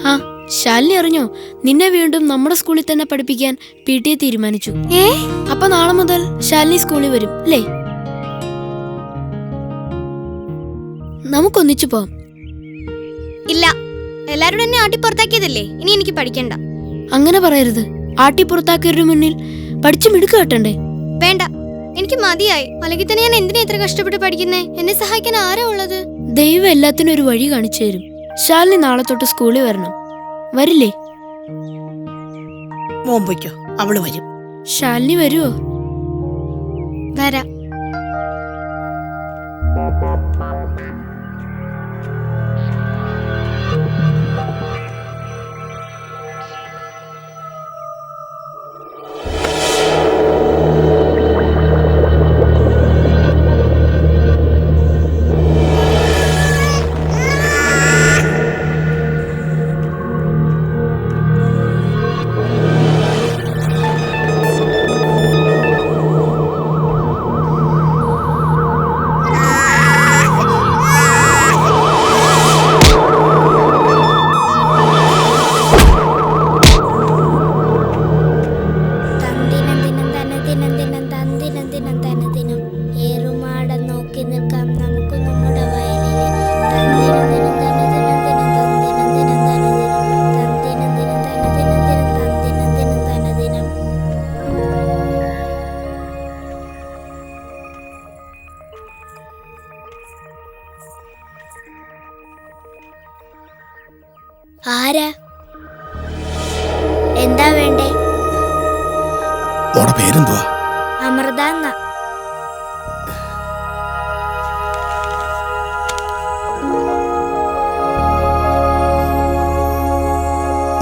ആ ശാലിനി അറിഞ്ഞോ? നിന്നെ വീണ്ടും നമ്മുടെ സ്കൂളിൽ തന്നെ പഠിപ്പിക്കാൻ PTA തീരുമാനിച്ചു. അപ്പൊ നാളെ മുതൽ ശാലിനി സ്കൂളിൽ വരും അല്ലേ? നമുക്കൊന്നിച്ചു പോവാം. ഇല്ല, എല്ലാരോടും എന്നെ ആട്ടി പുറത്താക്കിയതല്ലേ, ഇനി എനിക്ക് പഠിക്കണ്ട. അങ്ങനെ പറയരുത്. ആട്ടി പുറത്താക്കിയവരുടെ മുന്നിൽ പഠിച്ചു മിടുക്ക് കെട്ടണ്ടേ? വേണ്ട, എനിക്ക് മതിയായി. അല്ലെങ്കിൽ തന്നെ ഞാൻ എന്തിനാ ഇത്ര കഷ്ടപ്പെട്ട് പഠിക്കുന്നേ? എന്നെ സഹായിക്കാൻ ആരാ ഉള്ളത്? ദൈവം എല്ലാത്തിനും ഒരു വഴി കാണിച്ചു തരും. ശാലിനി നാളെ തൊട്ട് സ്കൂളിൽ വരണം. വരില്ലേ? മോമ്പയ്ക്കോ, അവള് വരും. ശാലിനി വരുവോ? വരാം. ആരാ? എന്താ വേണ്ടേ? മോടെ പേരെന്തുവാ? അമൃത.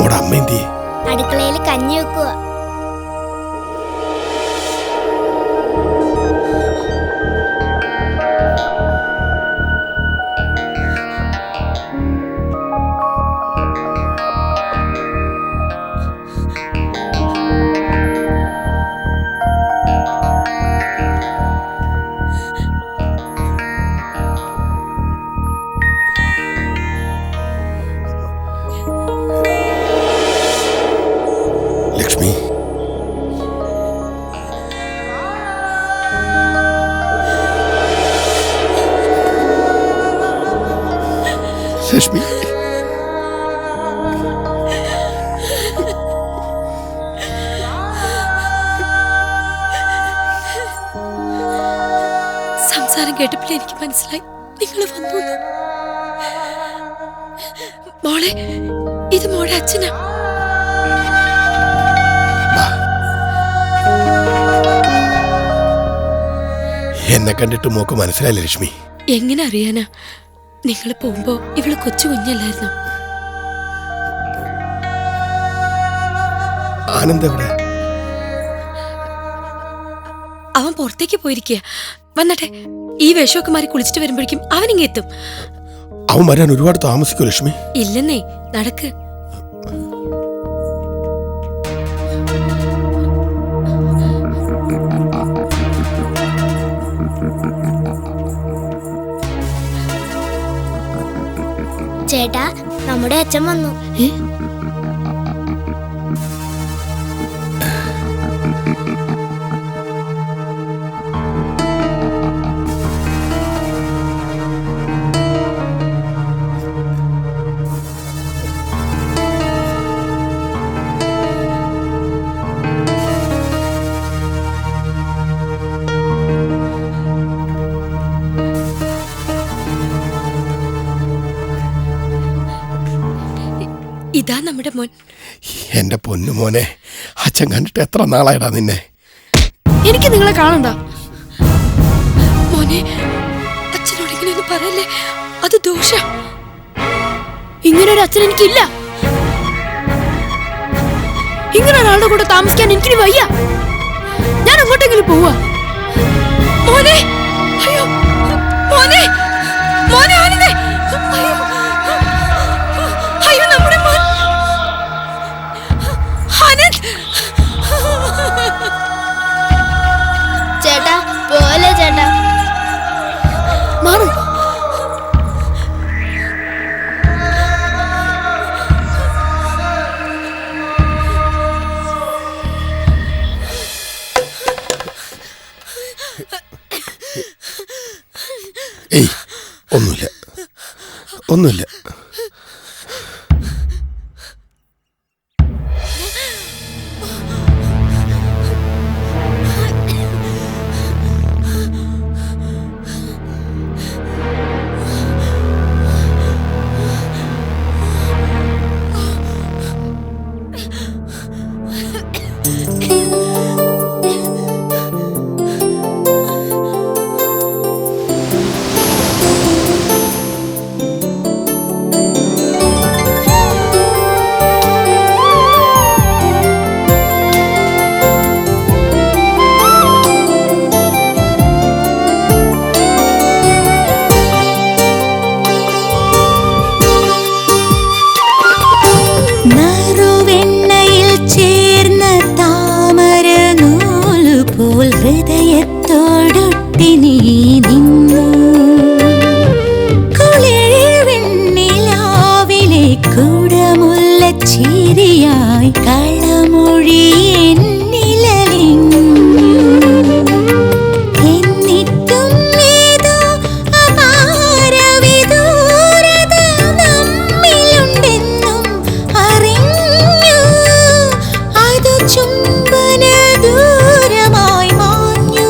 മോടെ അമ്മ എന്തിയെ? അടുക്കളയിൽ കഞ്ഞി വെക്കുക. ലക്ഷ്മി, ലക്ഷ്മി, സംസാരം കേട്ടപ്പോൾ എനിക്ക് മനസ്സിലായി നിങ്ങൾ വന്നു. മോളെ, ഇത് മോടെ അച്ഛനാ. എന്നെ കണ്ടിട്ട് മോക്ക് മനസ്സിലായില്ല ലക്ഷ്മി? എങ്ങനെ അറിയാനാ? നിങ്ങൾ പോകുമ്പോ ഇവള് കൊച്ചു കുഞ്ഞല്ലായിരുന്നു. ആനന്ദ് എവിടെ? അവൻ പുറത്തേക്ക് പോയിരിക്കുക. വന്നട്ടെ, ഈ വേഷമൊക്കെ മാറി കുളിച്ചിട്ട് വരുമ്പോഴേക്കും അവനിങ്ങ എത്തും. അവൻ വരാൻ ഒരുപാട് താമസിക്കോ ലക്ഷ്മി? ഇല്ലെന്നേ, നടക്ക്. ചേട്ടാ, നമ്മുടെ അച്ഛൻ വന്നു. ഇതാ നമ്മുടെ മോൻ. എന്റെ പൊന്നു മോനെ, അച്ഛൻ കണ്ടിട്ട് എത്ര നാളായിടാ നിന്നെ. എനിക്ക് നിങ്ങളെ കാണണ്ട മോനെ. അച്ഛനോട് ഇങ്ങനെയൊന്നും പറയല്ലേ, അത് ദോഷ. ഇങ്ങനൊരു അച്ഛൻ എനിക്കില്ല. ഇങ്ങനെ ഒരാളുടെ കൂടെ താമസിക്കാൻ എനിക്കിനി വയ്യ. ഞാൻ അങ്ങോട്ടെങ്കിലും പോവാ. മോനെ, അയ്യോ മോനെ, മോനെ ആനന്ദേ, അയ്യോ അയ്യോ, നമ്മുടെ മോൻ ആനന്ദ്. ചേട്ടാ, പോലെ ചേട്ടാ. മാറും. ഏയ്, ഒന്നുമില്ല, ഒന്നുമില്ല. ഹൃദയത്തോടൊട്ടി നീ നിന്നു കുളിർവെണ്ണിലാവിലെ കുടമുള്ള ചിരിയായി കളമൊഴി എന്നിലലിഞ്ഞു. എന്നിട്ടും ഏതോ അപാര വിദൂരത നമ്മിലുണ്ടെന്നും അറിഞ്ഞു. അത് ചുംബന ദൂരമായി മാഞ്ഞു.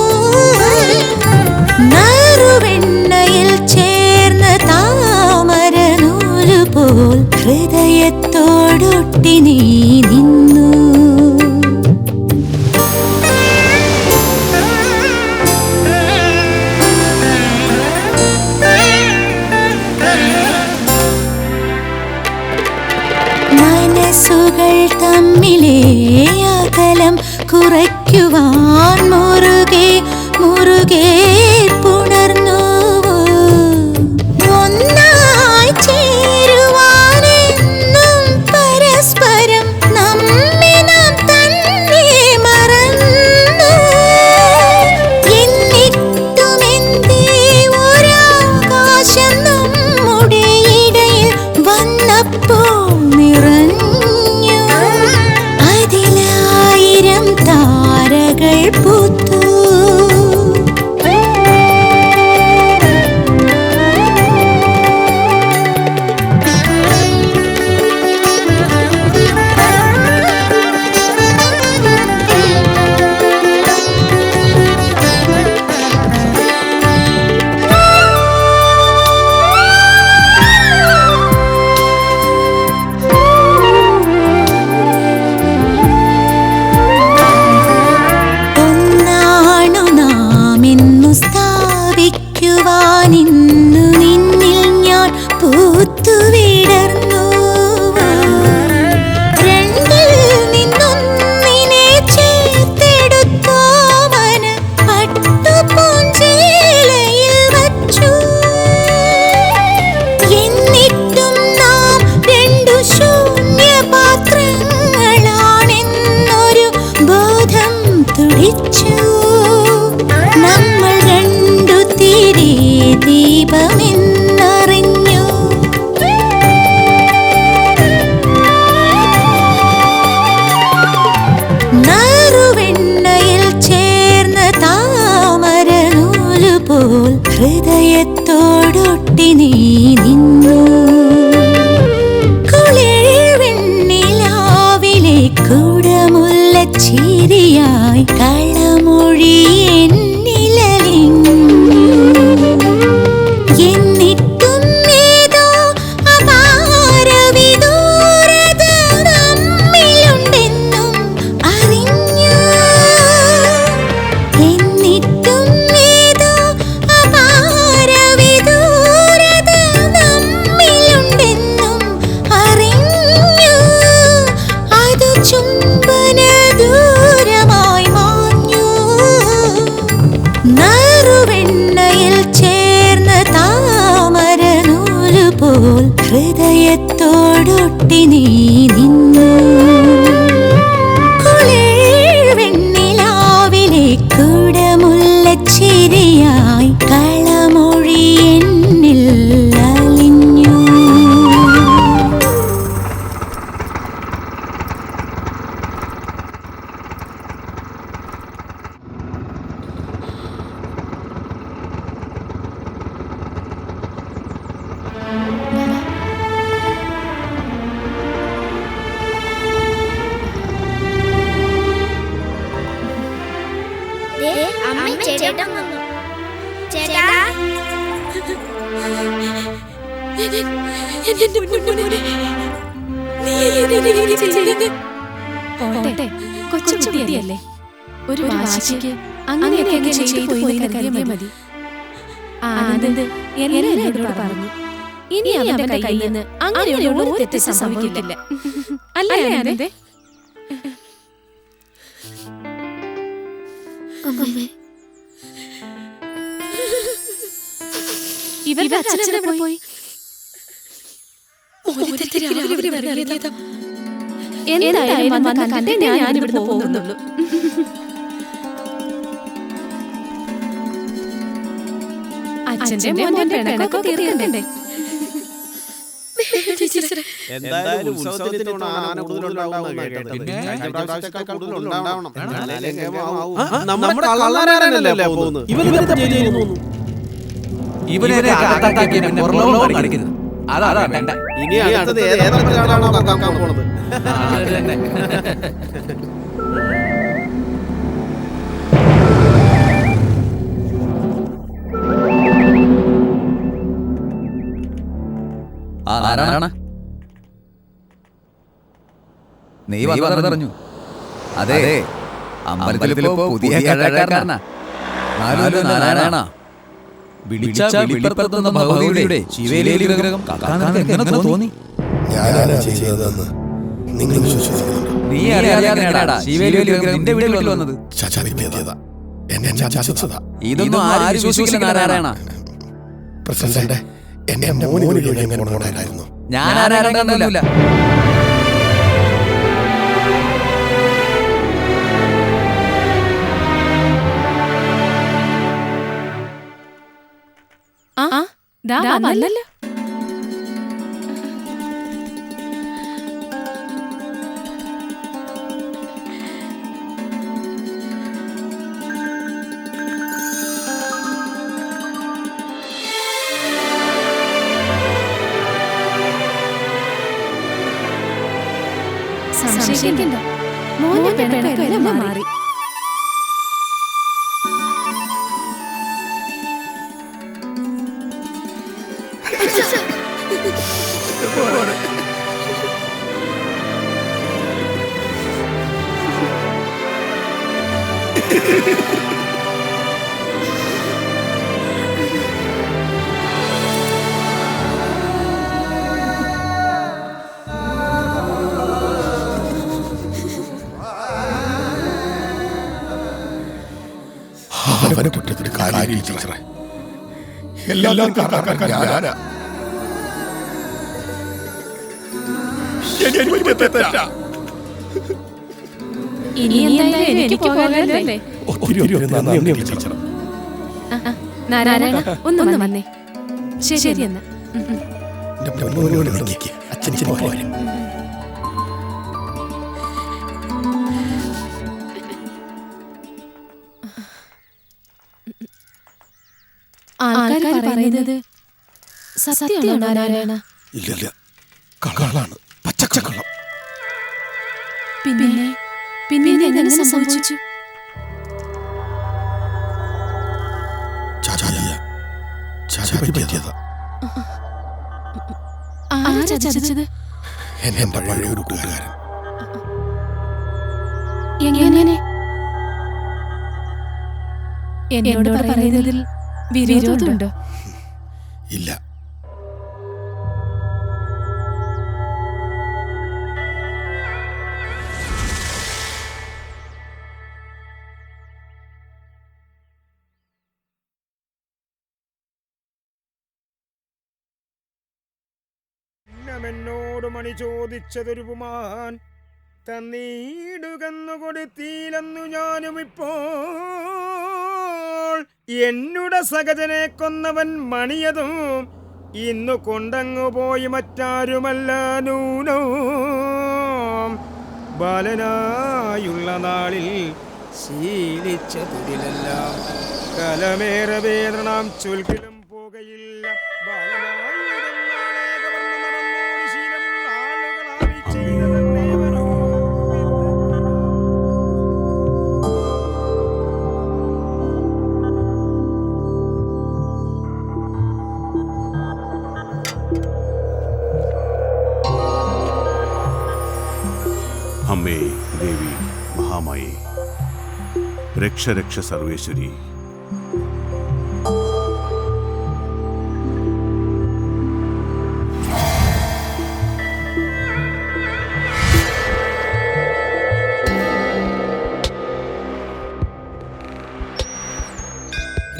നറുവെണ്ണയിൽ ചേർന്ന താമര നൂല് പോൽ ഹൃദയത്തോടൊട്ടി നീ നിന്നു. മനസ്സുകൾ കുറയ്ക്കുവാൻ മുറുകെ മുറുകെ പുണർന്നു. ഒന്നായി ചേരുവാനെന്നും പരസ്പരം നമ്മെ നാം തന്നെ മറന്നു. എന്നിട്ടും എന്തേ ഒരാകാശം നമ്മുടെ ഇടയിൽ വന്നപ്പോൾ നിറഞ്ഞു. അതിലായിരം താരകൾ പൂത്തു. ഒന്നാണു നാം എന്നു സ്ഥാപിക്കുവാനിന്നു നിന്നിൽ ഞാൻ പൂത്തുവിടർന്നു. രണ്ടിൽ നിന്നൊന്നിനെ ചേർത്തെടുത്തോമന പട്ടുപൂഞ്ചേലയിൽ വച്ചു. എന്നിട്ടും നാം രണ്ടു ശൂന്യപാത്രങ്ങളാണെന്നൊരു ബോധം തുടിച്ചു. നമ്മൾ രണ്ടു തീരെ ദീപമെന്നറിഞ്ഞു. നറുവെണ്ണയിൽ ചേർന്ന താമര നൂലുപോൽ ഹൃദയത്തോടൊട്ടി നീ നിന്നു. കുളിർവെണ്ണിലാവിലെ കുടമുല്ലച്ചിരിയായി കളമൊഴി എന്നിലലിഞ്ഞു. എന്നിട്ടും ഏതോ അപാരവിദൂരത നമ്മിലുണ്ടെന്നും അറിഞ്ഞു. എന്നിട്ടും ഏതോ അപാരവിദൂരത നമ്മിലുണ്ടെന്നും അറിഞ്ഞു. അത് ചുംബന ദൂരമായി മാഞ്ഞു. നറുവെണ്ണയിൽ ചേർന്ന താമര നൂലുപോൽ ഹൃദയത്തോടൊട്ടി നീ നിന്നു. കുളിർവെണ്ണിലാവിലെ കുടമുല്ലച്ചിരിയായി കളമൊഴി എന്നിൽ അലിഞ്ഞു. അമ്മ ചേട്ടൻ വന്നു. ചേട്ടാ കൊച്ചുകുട്ടിയല്ലേ, ഒരു വാശിക്ക് അങ്ങനെയൊക്കെ ചെയ്തു പോയി കരുതിയാൽ മതി. ആനന്ദ് എന്നോട് പറഞ്ഞു, ഇനി അവന്റെ കയ്യിൽ നിന്ന് അങ്ങനെയുള്ള ഒരു തെറ്റ് സംഭവിക്കില്ല. അല്ലേ ആനന്ദേ? ഇവരുടെ അച്ഛനെ പോയി. എന്തായാലും വന്ന് കണ്ടിട്ടേ ഞാനിവിടുന്ന് പോകുന്നുള്ളൂ. അച്ഛന്റെ മോന്റെ പിണക്കൊക്കെ തീർക്കണ്ടേ? എന്തായാലും ഉത്സവത്തിന് ആന കൂടുതലുണ്ടാവുമെന്നാ കേട്ടത്. നമ്മുടെ കള്ളനാരനല്ലേ പോകുന്നത്. ഇവനെ അകത്താക്കിയ പുറലോകം കാണിക്കുന്നത്. അതാ വേണ്ട. ഇനി അടുത്തത് ഏതാണോ കാക്കാൻ പോണത്. ആരാണ്? നീ പറഞ്ഞറിഞ്ഞു. അതെ, അമ്പലത്തിലിപ്പോ പുതിയ കഴകാരനാ. നാരായണ വിളിച്ച വിളിപ്പുറത്തുന്ന ഭഗവതിയുടെ ശിവേലി വിഗ്രഹം എങ്ങനെ തോന്നി? ഞാനാണ് ചെയ്തതെന്ന് നിങ്ങൾ വിശ്വസിക്കുന്നുണ്ടോ? നീ അറിയാതെ ശിവേലി നിന്റെ വീട്ടിൽ വന്നത്. എന്നെ ചതിച്ചതാ. ഇതൊന്നും ആരും വിശ്വസിക്കില്ല നാരായണ. പ്രസിഡന്റ്, എന്നെ മോന് എങ്ങനെ പോകണമായിരുന്നു? ഞാൻ ആരാരണ്ടൊന്നുമില്ല. വന്നല്ലോ. സംശയിക്കണ്ട, മോന്റെ പിണക്കെല്ലാം മാറി. അവനെ കുറ്റത്തിന് കാര്യം ടീച്ചറെ. എല്ലാം ഞാനാ. ഇനി എന്തായാലും എനിക്ക് പോകാനല്ലേ. ഒത്തിരി നന്ദി ടീച്ചർ. നാരായണ ഒന്ന് വന്നേ. ശരി എന്നാ. അച്ഛൻ പോയാലും ആൾക്കാർ പറയുന്നത് സത്യമാണോ നാരായണ? ഇല്ല, കള്ളാണ്, പച്ചക്കള്ളം. പിന്നെ എങ്ങനെ സംഭവിച്ചു? ചതിച്ചത് എന്നെ പഴയ ഒരു കൂട്ടുകാരൻ. എങ്ങനെ? എന്നോട് പറയുന്നതിൽ വിരോധമുണ്ടോ? ഇല്ല. എന്നോട് മണി ചോദിച്ചതൊരു പുമാൻ തന്നീടുകന്നു കൊടുത്തീലെന്നു ഞാനും ഇപ്പോൾ. എന്നുടെ സഹജനെ കൊന്നവൻ മണിയതും ഇന്നു കൊണ്ടങ്ങു പോയി മറ്റാരുമല്ല നൂനോ. ബാലനായുള്ള നാളിൽ ശീലിച്ച തൊഴിലെല്ലാം കലമേറെ വേദനാം ചൊൽക്കിലും പോകയില്ല. അമ്മേ ദേവി മഹാമായേ, രക്ഷ രക്ഷ സർവേശ്വരി.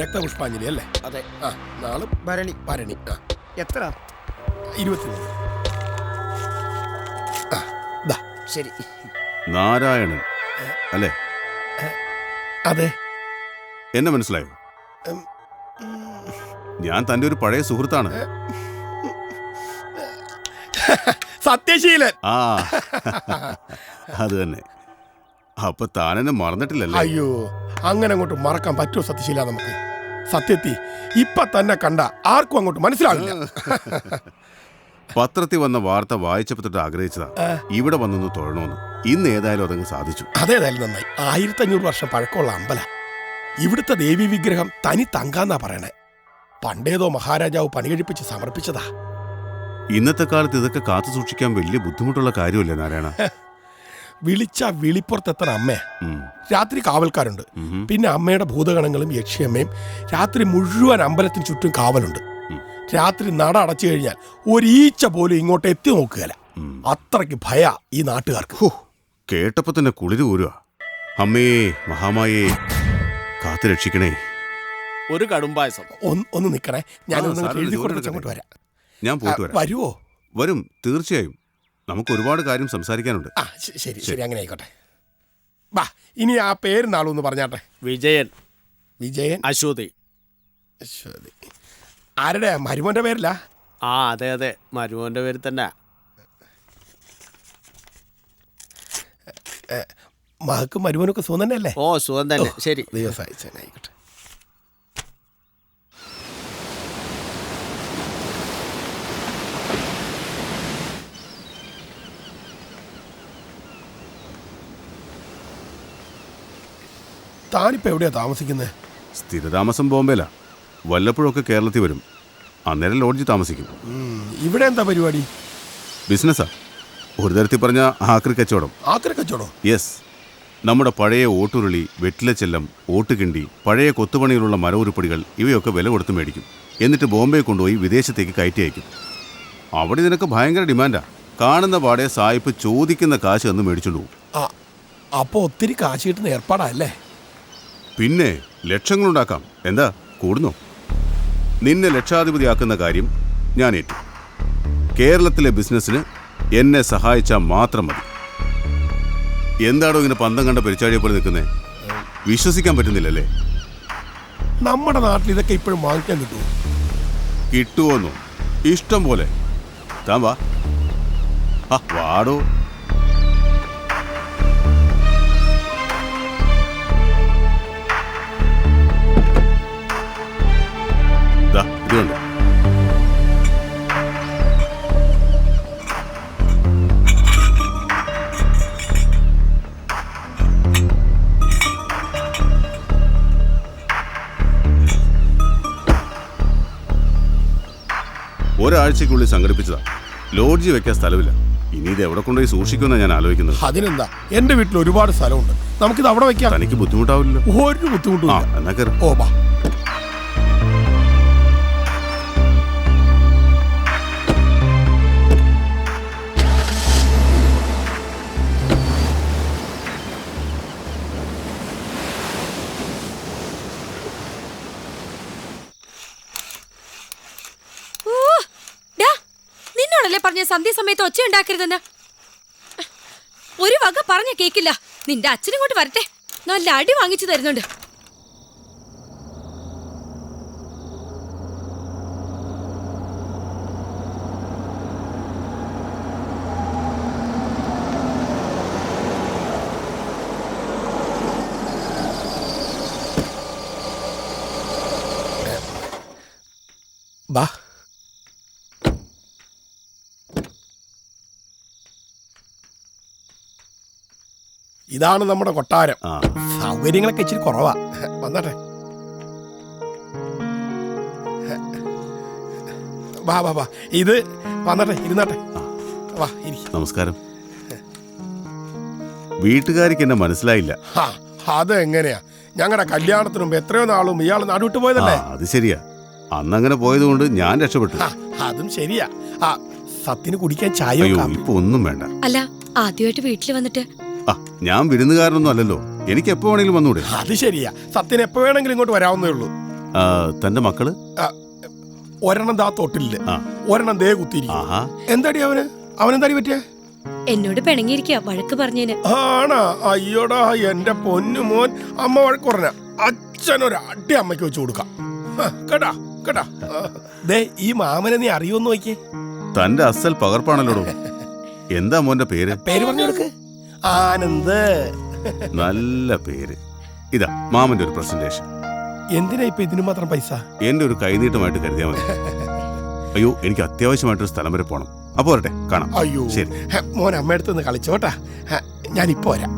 രക്തപുഷ്പാഞ്ജലി അല്ലേ? അതെ. നാളെ ഭരണി. എത്ര? 23. ശരി. നാരായണൻ അല്ലേ? അതെ. എന്നെ മനസ്സിലായോ? ഞാൻ തന്റെ ഒരു പഴയ സുഹൃത്താണ്. സത്യശീലൻ. ആ അത് തന്നെ. അപ്പൊ താനെന്നെ മറന്നിട്ടില്ലല്ലേ? അയ്യോ, അങ്ങനെ അങ്ങോട്ട് മറക്കാൻ പറ്റുമോ സത്യശീല? നമുക്ക് സത്യത്തി ഇപ്പൊ തന്നെ കണ്ട ആർക്കും അങ്ങോട്ട് മനസ്സിലാവില്ല. പത്രത്തിൽ വന്ന വാർത്ത വായിച്ചപ്പോ തൊട്ട് ആഗ്രഹിച്ചതാ ഇവിടെ വന്നൊന്ന് തൊഴണമെന്ന്. ഇന്ന് ഏതായാലും അതങ്ങ് സാധിച്ചു. അതേതായാലും നന്നായി. 1500 വർഷം പഴക്കമുള്ള അമ്പല. ഇവിടുത്തെ ദേവി വിഗ്രഹം തനി തങ്കാന്നാ പറയണേ. പണ്ടേതോ മഹാരാജാവ് പണികഴിപ്പിച്ച് സമർപ്പിച്ചതാ. ഇന്നത്തെ കാലത്ത് ഇതൊക്കെ കാത്തു സൂക്ഷിക്കാൻ വലിയ ബുദ്ധിമുട്ടുള്ള കാര്യമല്ലേ നാരായണ? വിളിച്ച വിളിപ്പുറത്തെത്തണ അമ്മേ. രാത്രി കാവൽക്കാരുണ്ട്. പിന്നെ അമ്മയുടെ ഭൂതഗണങ്ങളും യക്ഷിയമ്മയും രാത്രി മുഴുവൻ അമ്പലത്തിന് ചുറ്റും കാവലുണ്ട്. രാത്രി നട അടച്ചു കഴിഞ്ഞാൽ ഒരീച്ച പോലും ഇങ്ങോട്ട് എത്തി നോക്കുകയില്ല. അത്രയ്ക്ക് ഭയ ഈ നാട്ടുകാർക്ക്. കേട്ടപ്പോ തന്നെ കുളിര് ഊരുക. അമ്മേ മഹാമായേ കാത്തു രക്ഷിക്കണേ. ഒരു കടുംപായസം. ഒന്ന് നിക്കണേ, ഞാൻ അങ്ങോട്ട് വരാം. ഞാൻ പോയിട്ട് വരാം. വരുവോ? വരും, തീർച്ചയായും. നമുക്ക് ഒരുപാട് കാര്യം സംസാരിക്കാനുണ്ട്. ശരി ശരി, അങ്ങനെ ആയിക്കോട്ടെ. വാ, ഇനി ആ പേര് നാളൊന്ന് പറഞ്ഞാട്ടെ. വിജയൻ. വിജയൻ. അശ്വതി. അശ്വതി ആരുടെ? മരുമോന്റെ പേരില്ല? ആ അതെ അതെ, മരുമോന്റെ പേര് തന്നെ. മകക്കും മരുമോനൊക്കെ സുഖം തന്നെയല്ലേ? ഓ സുഖം തന്നെ. ശരി, ദിവസമായിക്കോട്ടെ. താനിപ്പോ എവിടെയാ താമസിക്കുന്നത്? സ്ഥിരതാമസം ബോംബെയിലാ. വല്ലപ്പോഴൊക്കെ കേരളത്തിൽ വരും. അന്നേരം ലോഡ്ജ് താമസിക്കും. ഇവിടെ എന്താ പരിപാടി? ബിസിനസ്സാ. ഒരു തരത്തിൽ പറഞ്ഞ ആക്രി കച്ചവടം. ആക്രി കച്ചവടം? യെസ്. നമ്മുടെ പഴയ ഓട്ടുരുളി, വെറ്റിലച്ചെല്ലം, ഓട്ടുകിണ്ടി, പഴയ കൊത്തുപണിയിലുള്ള മരവുരുപ്പടികൾ ഇവയൊക്കെ വില കൊടുത്ത് മേടിക്കും. എന്നിട്ട് ബോംബെ കൊണ്ടുപോയി വിദേശത്തേക്ക് കയറ്റി അയക്കും. അവിടെ ഇതിനൊക്കെ ഭയങ്കര ഡിമാൻഡാ. കാണുന്ന പാടെ സായിപ്പ് ചോദിക്കുന്ന കാശ് എന്ന് മേടിച്ചോണ്ട് പോകും. അപ്പോൾ ഒത്തിരി കാശ് കിട്ടുന്ന ഏർപ്പാടല്ലേ? പിന്നെ ലക്ഷങ്ങളുണ്ടാക്കാം. എന്താ കൂടുന്നു? നിന്നെ ലക്ഷാധിപതിയാക്കുന്ന കാര്യം ഞാൻ ഏറ്റു. കേരളത്തിലെ ബിസിനസ്സിന് എന്നെ സഹായിച്ചാൽ മാത്രം മതി. എന്താണോ ഇങ്ങനെ പന്തം കണ്ട പെരിച്ചാടിയെ പോലെ നിൽക്കുന്നേ? വിശ്വസിക്കാൻ പറ്റുന്നില്ലല്ലേ? നമ്മുടെ നാട്ടിൽ ഇതൊക്കെ ഇപ്പോഴും വാങ്ങിക്കാൻ കിട്ടുമോ? കിട്ടുമോന്നോ? ഇഷ്ടം പോലെ. താൻ വാ. വാടോ. ഇതുണ്ട്. ഒരാഴ്ചക്കുള്ളിൽ സംഘടിപ്പിച്ചതാ. ലോഡ്ജ് വെക്കാൻ സ്ഥലമില്ല. ഇനി ഇത് എവിടെ കൊണ്ടുപോയി സൂക്ഷിക്കുമെന്നാണ് ഞാൻ ആലോചിക്കുന്നത്. അതിനെന്താ, എന്റെ വീട്ടിൽ ഒരുപാട് സ്ഥലമുണ്ട്. നമുക്കിത് അവിടെ വെക്കാം. തനിക്ക് ബുദ്ധിമുട്ടാവില്ലല്ലോ? ഒരു ബുദ്ധിമുട്ടും. എന്നാ കയറി. ഓ ബാ. നിന്നോടല്ലേ പറഞ്ഞ സന്ധ്യ സമയത്ത് ഒച്ച ഉണ്ടാക്കരുതെന്ന്? ഒരു വക പറഞ്ഞ കേക്കില്ല. നിന്റെ അച്ഛനും കൊണ്ട് വരട്ടെ, നല്ല അടി വാങ്ങിച്ചു തരുന്നുണ്ട്. ബാ. ഇതാണ് നമ്മുടെ കൊട്ടാരം. സൗകര്യങ്ങളൊക്കെ ഇച്ചിരി കുറവാ. വന്നട്ടെ. വാ വാ വാ. ഇത് വന്നട്ടെ, ഇരുന്നട്ടെ. വാ ഇരി. നമസ്കാരം. വീട്ടുകാർക്ക് എന്നെ മനസ്സിലായില്ല. അതെങ്ങനെയാ? ഞങ്ങളുടെ കല്യാണത്തിന് മുമ്പ് എത്രയോ നാളും ഇയാൾ നാടുവിട്ട് പോയതല്ലേ? അത് ശരിയാ. അന്നങ്ങനെ പോയതുകൊണ്ട് ഞാൻ രക്ഷപ്പെട്ടു. അതും ശരിയാ. സത്തിന് കുടിക്കാൻ ചായ? ഇപ്പൊ ഒന്നും വേണ്ട. അല്ല, ആദ്യമായിട്ട് വീട്ടിൽ വന്നിട്ട് ഞാൻ വിരുന്നുകാരനൊന്നും അല്ലല്ലോ. എനിക്ക് എപ്പോ വേണമെങ്കിലും വന്നൂടെ? അത് ശരിയാ. സത്യന് എപ്പോ വേണമെങ്കിലും ഇങ്ങോട്ട് വരാവുന്നേ ഉള്ളൂ. തന്റെ മക്കള്? ഒരെണ്ണം ദാ തൊട്ടില്ലേ, ഒരെണ്ണം ദേ കുത്തിയിരിക്കും. എന്താടി അവനെന്താടി പറ്റിയ? എന്നോട് പിണങ്ങിയിരിക്കുക, വഴക്ക് പറഞ്ഞേന്. ആണാ? അയ്യോടാ എന്റെ പൊന്നു മോൻ. അമ്മ വഴക്ക് പറഞ്ഞ അച്ഛനൊരു അടി അമ്മയ്ക്ക് വെച്ച് കൊടുക്കാം. കേട്ടാ കേട്ടാ. ദേ ഈ മാമനെ നീ അറിയുമെന്ന് നോക്കിയേ. തന്റെ അസൽ പകർപ്പാണല്ലോ. എന്താ മോന്റെ പേര്? പേര് പറഞ്ഞു കൊടുക്ക്. ആനന്ദ്. നല്ല പേര്. ഇതാ മാമന്റെ ഒരു പ്രസന്റേഷൻ. എന്തിനാ ഇപ്പൊ ഇതിനു മാത്രം പൈസ? എന്റെ ഒരു കൈനീട്ടമായിട്ട് കരുതിയാൽ മതി. അയ്യോ, എനിക്ക് അത്യാവശ്യമായിട്ടൊരു സ്ഥലം വരെ പോണം. അപ്പൊ വരട്ടെ, കാണാം. അയ്യോ ശരി. മോൻ അമ്മയടുത്ത് നിന്ന് കളിച്ചോട്ടാ. ഞാനിപ്പോ വരാം.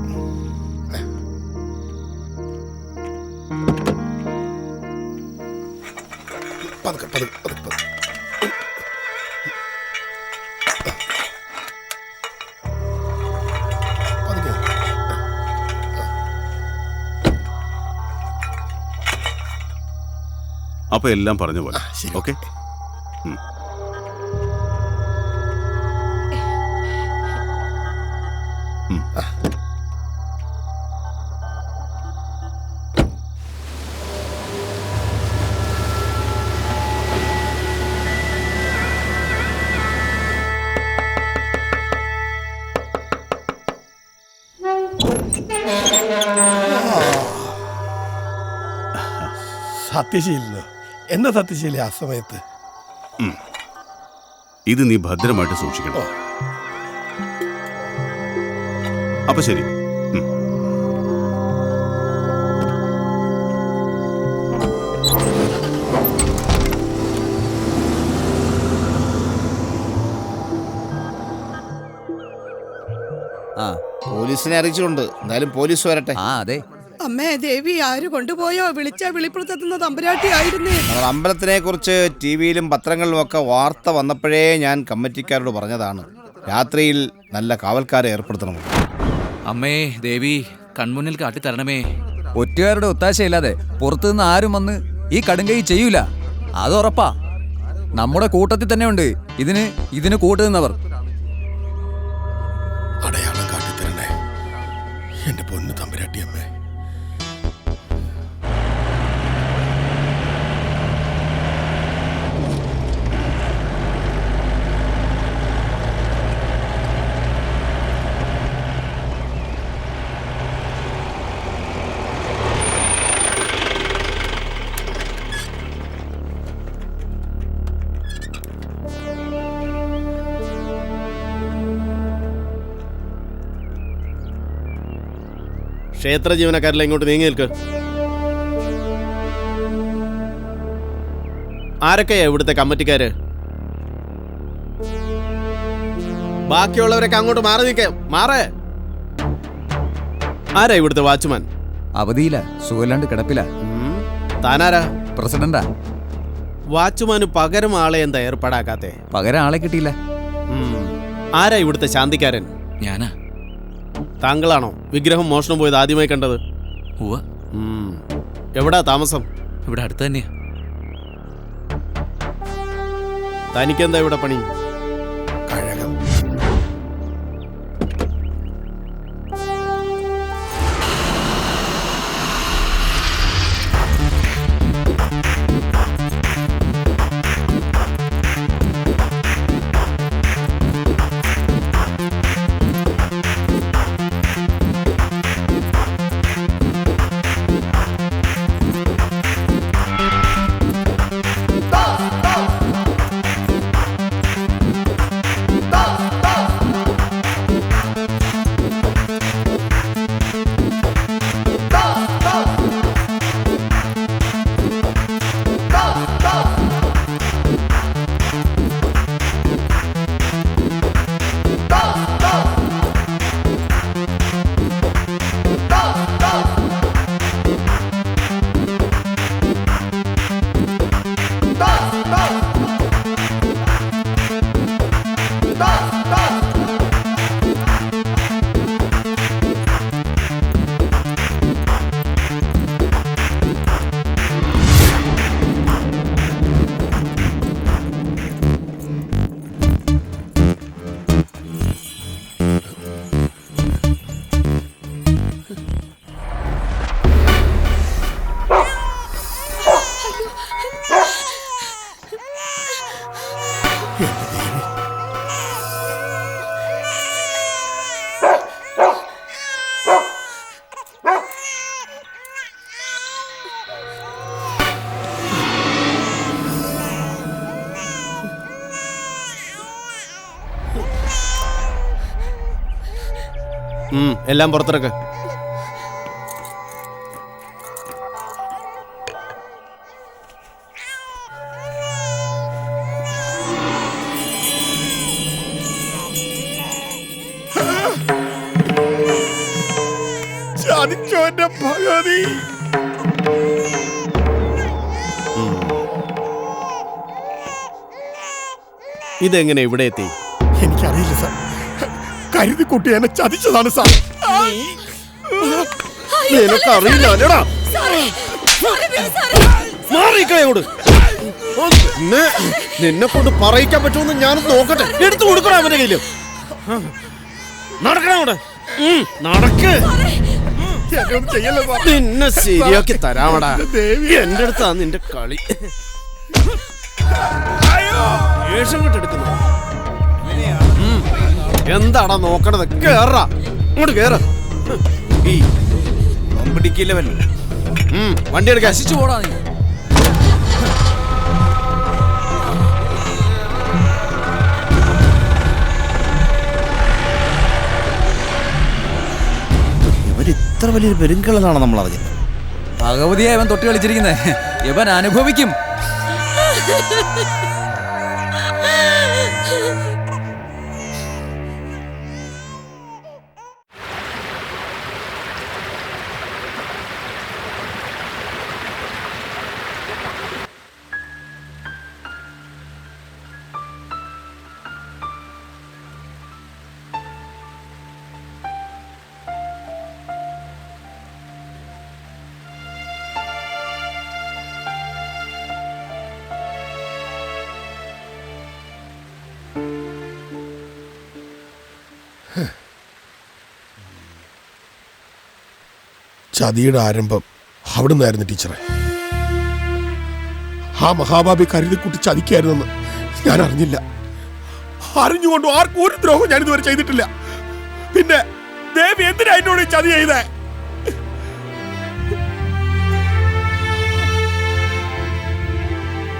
പതുക്കെ പതുക്കെ പതുക്കെ പതുക്കെ. അപ്പൊ എല്ലാം പറഞ്ഞ പോലെ. ഓക്കെ. സത്യശീലനോ? എന്താ സത്യശീലി ആ സമയത്ത്? ഇത് നീ ഭദ്രമായിട്ട് സൂക്ഷിക്കണം. അപ്പൊ ശരി. പോലീസിനെ അറിയിച്ചിട്ടുണ്ട്. എന്തായാലും പോലീസ് വരട്ടെ. അതെ. അമ്മേ ദേവി, ആര് കൊണ്ടുപോയോ? വിളിച്ചാ വിളിപ്പുറത്തെത്തുന്ന തമ്പുരാട്ടി ആയിരുന്നേ. നമ്മൾ അമ്പലത്തിനെ കുറിച്ച് ടി വിയിലും പത്രങ്ങളിലും ഒക്കെ വാർത്ത വന്നപ്പോഴേ ഞാൻ കമ്മിറ്റിക്കാരോട് പറഞ്ഞതാണ്, രാത്രിയിൽ നല്ല കാവൽക്കാരെ ഏർപ്പെടുത്തണം. അമ്മേ ദേവി, കൺമുന്നിൽ കാട്ടിത്തരണമേ. ഒറ്റുകാരുടെ ഒത്താശയില്ലാതെ പുറത്തുനിന്ന് ആരും വന്ന് ഈ കടുങ്കൈ ചെയ്യൂല, അത് ഉറപ്പാ. നമ്മുടെ കൂട്ടത്തിൽ തന്നെ ഉണ്ട് ഇതിന് കൂട്ടുനിന്നവർ. അടയാളം കാട്ടിത്തരണേ എന്റെ പൊന്നു തമ്പുരാട്ടി അമ്മേ. ക്ഷേത്ര ജീവനക്കാരെല്ലാം ഇങ്ങോട്ട് നീങ്ങി നിൽക്ക്. ആരൊക്കെയാ ഇവിടുത്തെ കമ്മിറ്റിക്കാര്? ബാക്കിയുള്ളവരൊക്കെ അങ്ങോട്ട് മാറി നിൽക്കാം. മാറേ. ആരാ ഇവിടുത്തെ വാച്ച്മാൻ? അവധിയില്ല, സുഖമില്ലാണ്ട് കിടപ്പില്ല. താനാരാ? പ്രസിഡന്റാ. വാച്ച്മാന് പകരം ആളെ എന്താ ഏർപ്പാടാക്കാത്തെ? പകരം ആളെ കിട്ടിയില്ല. ആരാ ഇവിടുത്തെ ശാന്തിക്കാരൻ? ഞാനാ. താങ്കളാണോ വിഗ്രഹം മോഷണം പോയത് ആദ്യമായി കണ്ടത്? എവിടാ താമസം? ഇവിടെ അടുത്ത് തന്നെയാ. തനിക്കെന്താ ഇവിടെ പണി? കഴകം. എല്ലാം പുറത്തിറക്ക്. ചതിച്ചോന്റെ ഭഗവതി. ഇതെങ്ങനെ ഇവിടെ എത്തി? എനിക്കറിയില്ല സാർ. കരുതിക്കുട്ടി എന്നെ ചതിച്ചതാണ് സാർ. നിനക്കറിയില്ല അല്ലടാ. മാറിക്കോട്. നിന്നെ കൊണ്ട് പറയിക്കാൻ പറ്റുമെന്ന് ഞാനൊന്ന് നോക്കട്ടെ. എടുത്തു കൊടുക്കണം അവന്റെ കയ്യിലും. നടക്കണം അവിടെ. നടക്ക്. നിന്നെ ശരിയാക്കി തരാമടാ. എന്റെ അടുത്താ നിന്റെ കളി. വേഷം കെട്ടെടുക്കുന്നു. എന്താടാ നോക്കണത്? കേറാ, ഇങ്ങോട്ട് കേറ. പിടിക്കില്ല വണ്ടി എടുക്കാൻ നശിച്ചു പോടാ നീ. ഇത്ര വലിയൊരു പെരുങ്കളാണ് നമ്മൾ അറിഞ്ഞത്. ഭഗവതിയെ ഇവൻ തൊട്ട് കളിച്ചിരിക്കുന്നേ, ഇവൻ അനുഭവിക്കും. ചതിയുടെ ആരംഭം അവിടെ നിന്നായിരുന്നു ടീച്ചറെ. ആ മഹാഭാവി കരുതിക്കുട്ടി ചതിക്കായിരുന്നെന്ന് ഞാൻ അറിഞ്ഞില്ല. അറിഞ്ഞുകൊണ്ടും ആർക്കും ഒരു ദ്രോഹം ഞാൻ ഇതുവരെ ചെയ്തിട്ടില്ല. പിന്നെ ദേവി എന്തിനാ എന്നോട് ചതി ചെയ്തേ?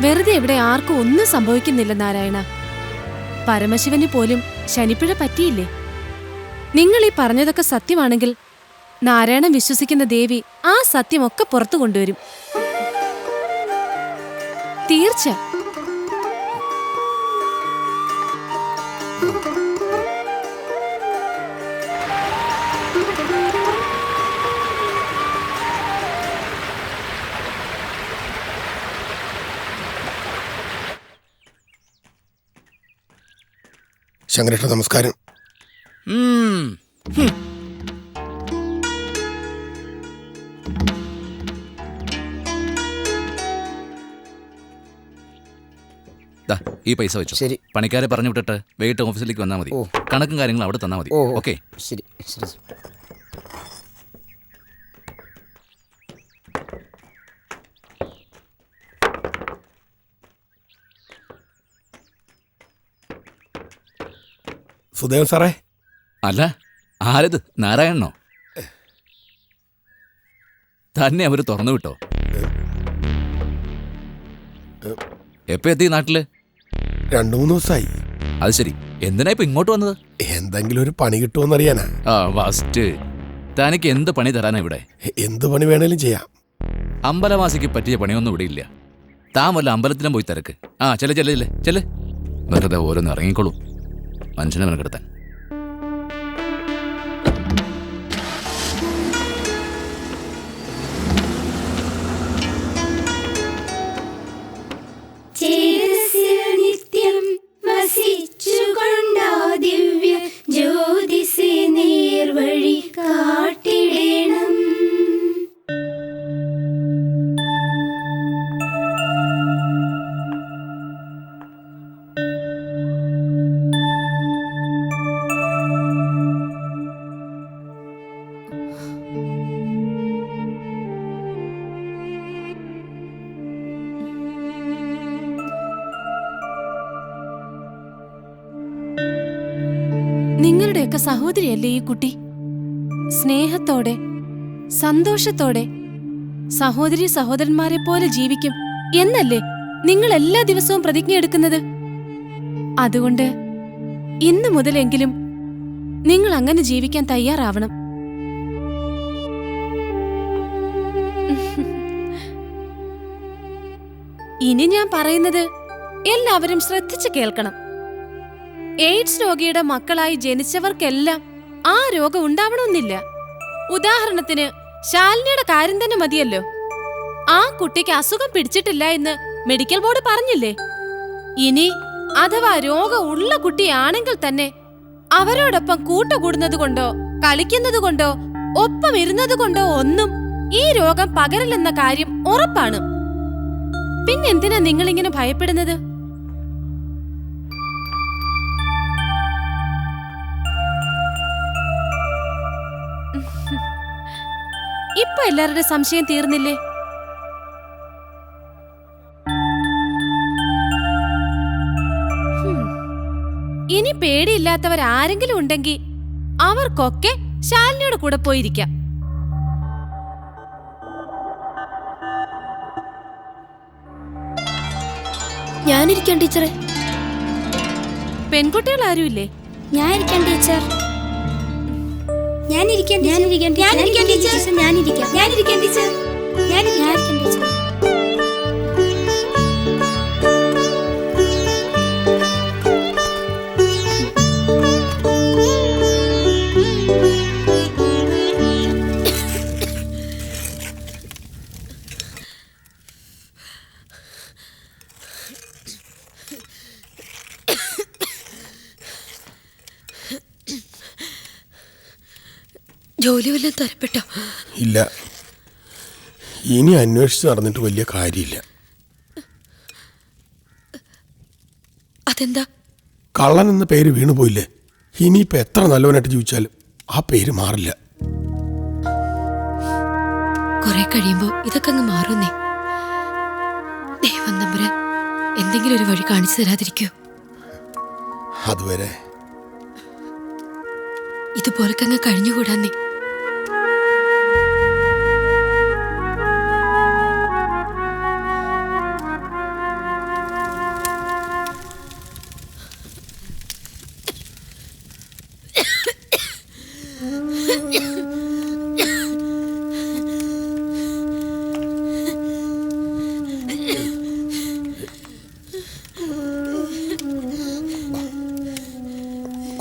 വെറുതെ ഇവിടെ ആർക്കും ഒന്നും സംഭവിക്കുന്നില്ല നാരായണ. പരമശിവന് പോലും ശനിപ്പിഴ പറ്റിയില്ലേ? നിങ്ങൾ ഈ പറഞ്ഞതൊക്കെ സത്യമാണെങ്കിൽ നാരായണൻ വിശ്വസിക്കുന്ന ദേവി ആ സത്യമൊക്കെ പുറത്തു കൊണ്ടുവരും. തീർച്ച. ശങ്കരേട്ട നമസ്കാരം. ഈ പൈസ വെച്ചു. ശരി. പണിക്കാരെ പറഞ്ഞു വിട്ടിട്ട് വൈകിട്ട് ഓഫീസിലേക്ക് വന്നാൽ മതി. കണക്കും കാര്യങ്ങളും അവിടെ തന്നാൽ മതി. ഓക്കെ. ശരി ശരി. സുദേവൻ സാറേ. അല്ല, ആരത്? നാരായണനോ? തന്നെ അവര് തുറന്നു വിട്ടോ? എപ്പോ എത്തി നാട്ടില്? 2-3 ദിവസമായി. അത് ശരി. എന്തിനാ ഇപ്പൊ ഇങ്ങോട്ട് വന്നത്? എന്തെങ്കിലും ഒരു പണി കിട്ടുമോന്നറിയാനാ. ഫസ്റ്റ് തനിക്ക് എന്ത് പണി തരാനാ ഇവിടെ? എന്ത് പണി വേണേലും ചെയ്യാം. അമ്പലവാസിക്ക് പറ്റിയ പണിയൊന്നും ഇവിടെ ഇല്ല. താൻ വല്ല അമ്പലത്തിലും പോയി തിരക്ക്. ചെല്ല്. വെറുതെ ഓരോന്ന് ഇറങ്ങിക്കോളൂ. മനുഷ്യനെ മെനക്കെടുത്താൻ. നിത്യം വസിച്ചുകൊണ്ടോ ദിവ്യ ജ്യോതിസേ നേർവഴി കാട്ടിടേണം. നിങ്ങളുടെയൊക്കെ സഹോദരിയല്ലേ ഈ കുട്ടി? സ്നേഹത്തോടെ സന്തോഷത്തോടെ സഹോദരി സഹോദരന്മാരെ പോലെ ജീവിക്കും എന്നല്ലേ നിങ്ങൾ എല്ലാ ദിവസവും പ്രതിജ്ഞ എടുക്കുന്നത്? അതുകൊണ്ട് ഇന്നു മുതലെങ്കിലും നിങ്ങൾ അങ്ങനെ ജീവിക്കാൻ തയ്യാറാവണം. ഇനി ഞാൻ പറയുന്നത് എല്ലാവരും ശ്രദ്ധിച്ചു കേൾക്കണം. എയ്ഡ്സ് രോഗിയുടെ മക്കളായി ജനിച്ചവർക്കെല്ലാം ആ രോഗം ഉണ്ടാവണമെന്നില്ല. ഉദാഹരണത്തിന് ശാലിനിയുടെ കാര്യം തന്നെ മതിയല്ലോ. ആ കുട്ടിക്ക് അസുഖം പിടിച്ചിട്ടില്ല എന്ന് മെഡിക്കൽ ബോർഡ് പറഞ്ഞില്ലേ? ഇനി അഥവാ രോഗം ഉള്ള കുട്ടിയാണെങ്കിൽ തന്നെ അവരോടൊപ്പം കൂട്ടുകൂടുന്നത് കൊണ്ടോ കളിക്കുന്നത് കൊണ്ടോ ഒപ്പം ഇരുന്നത് കൊണ്ടോ ഒന്നും ഈ രോഗം പകരില്ലെന്ന കാര്യം ഉറപ്പാണ്. പിന്നെന്തിനാ നിങ്ങളിങ്ങനെ ഭയപ്പെടുന്നത്? ഇപ്പൊ എല്ലാവരുടെ സംശയം തീർന്നില്ലേ? ഇനി പേടിയില്ലാത്തവരാരെങ്കിലും ഉണ്ടെങ്കിൽ അവർക്കൊക്കെ ശാലിനിയുടെ കൂടെ പോയിരിക്കാം. ഞാനിരിക്കാം ടീച്ചറെ. പെൺകുട്ടികൾ ആരുമില്ലേ? ഞാനിരിക്കാം ടീച്ചർ. ഞാനിരിക്കാം ടീച്ചർ. ഞാനിരിക്കാം ടീച്ചർ. ഞാനിരിക്കാം ടീച്ചർ. ജോലി വല്ലതും തരപ്പെട്ടോ? ഇല്ല, ഇനി അന്വേഷിച്ച് നടന്നിട്ട് വലിയ കാര്യമില്ല. അതെന്താ? കള്ളൻ എന്ന പേര് വീണുപോയില്ലേ? ഇനിയിപ്പോ എത്ര നല്ലവനായിട്ട് ജീവിച്ചാലും ആ പേര് മാറില്ല. കുറെ കഴിയുമ്പോ ഇതൊക്കെ അങ്ങ് മാറുന്നേ. ദൈവം തമ്പുരാൻ എന്തെങ്കിലും ഒരു വഴി കാണിച്ചു തരാതിരിക്കോ? അതുവരെ ഇതുപോലൊക്കെ അങ്ങ് കഴിഞ്ഞുകൂടാന്നേ.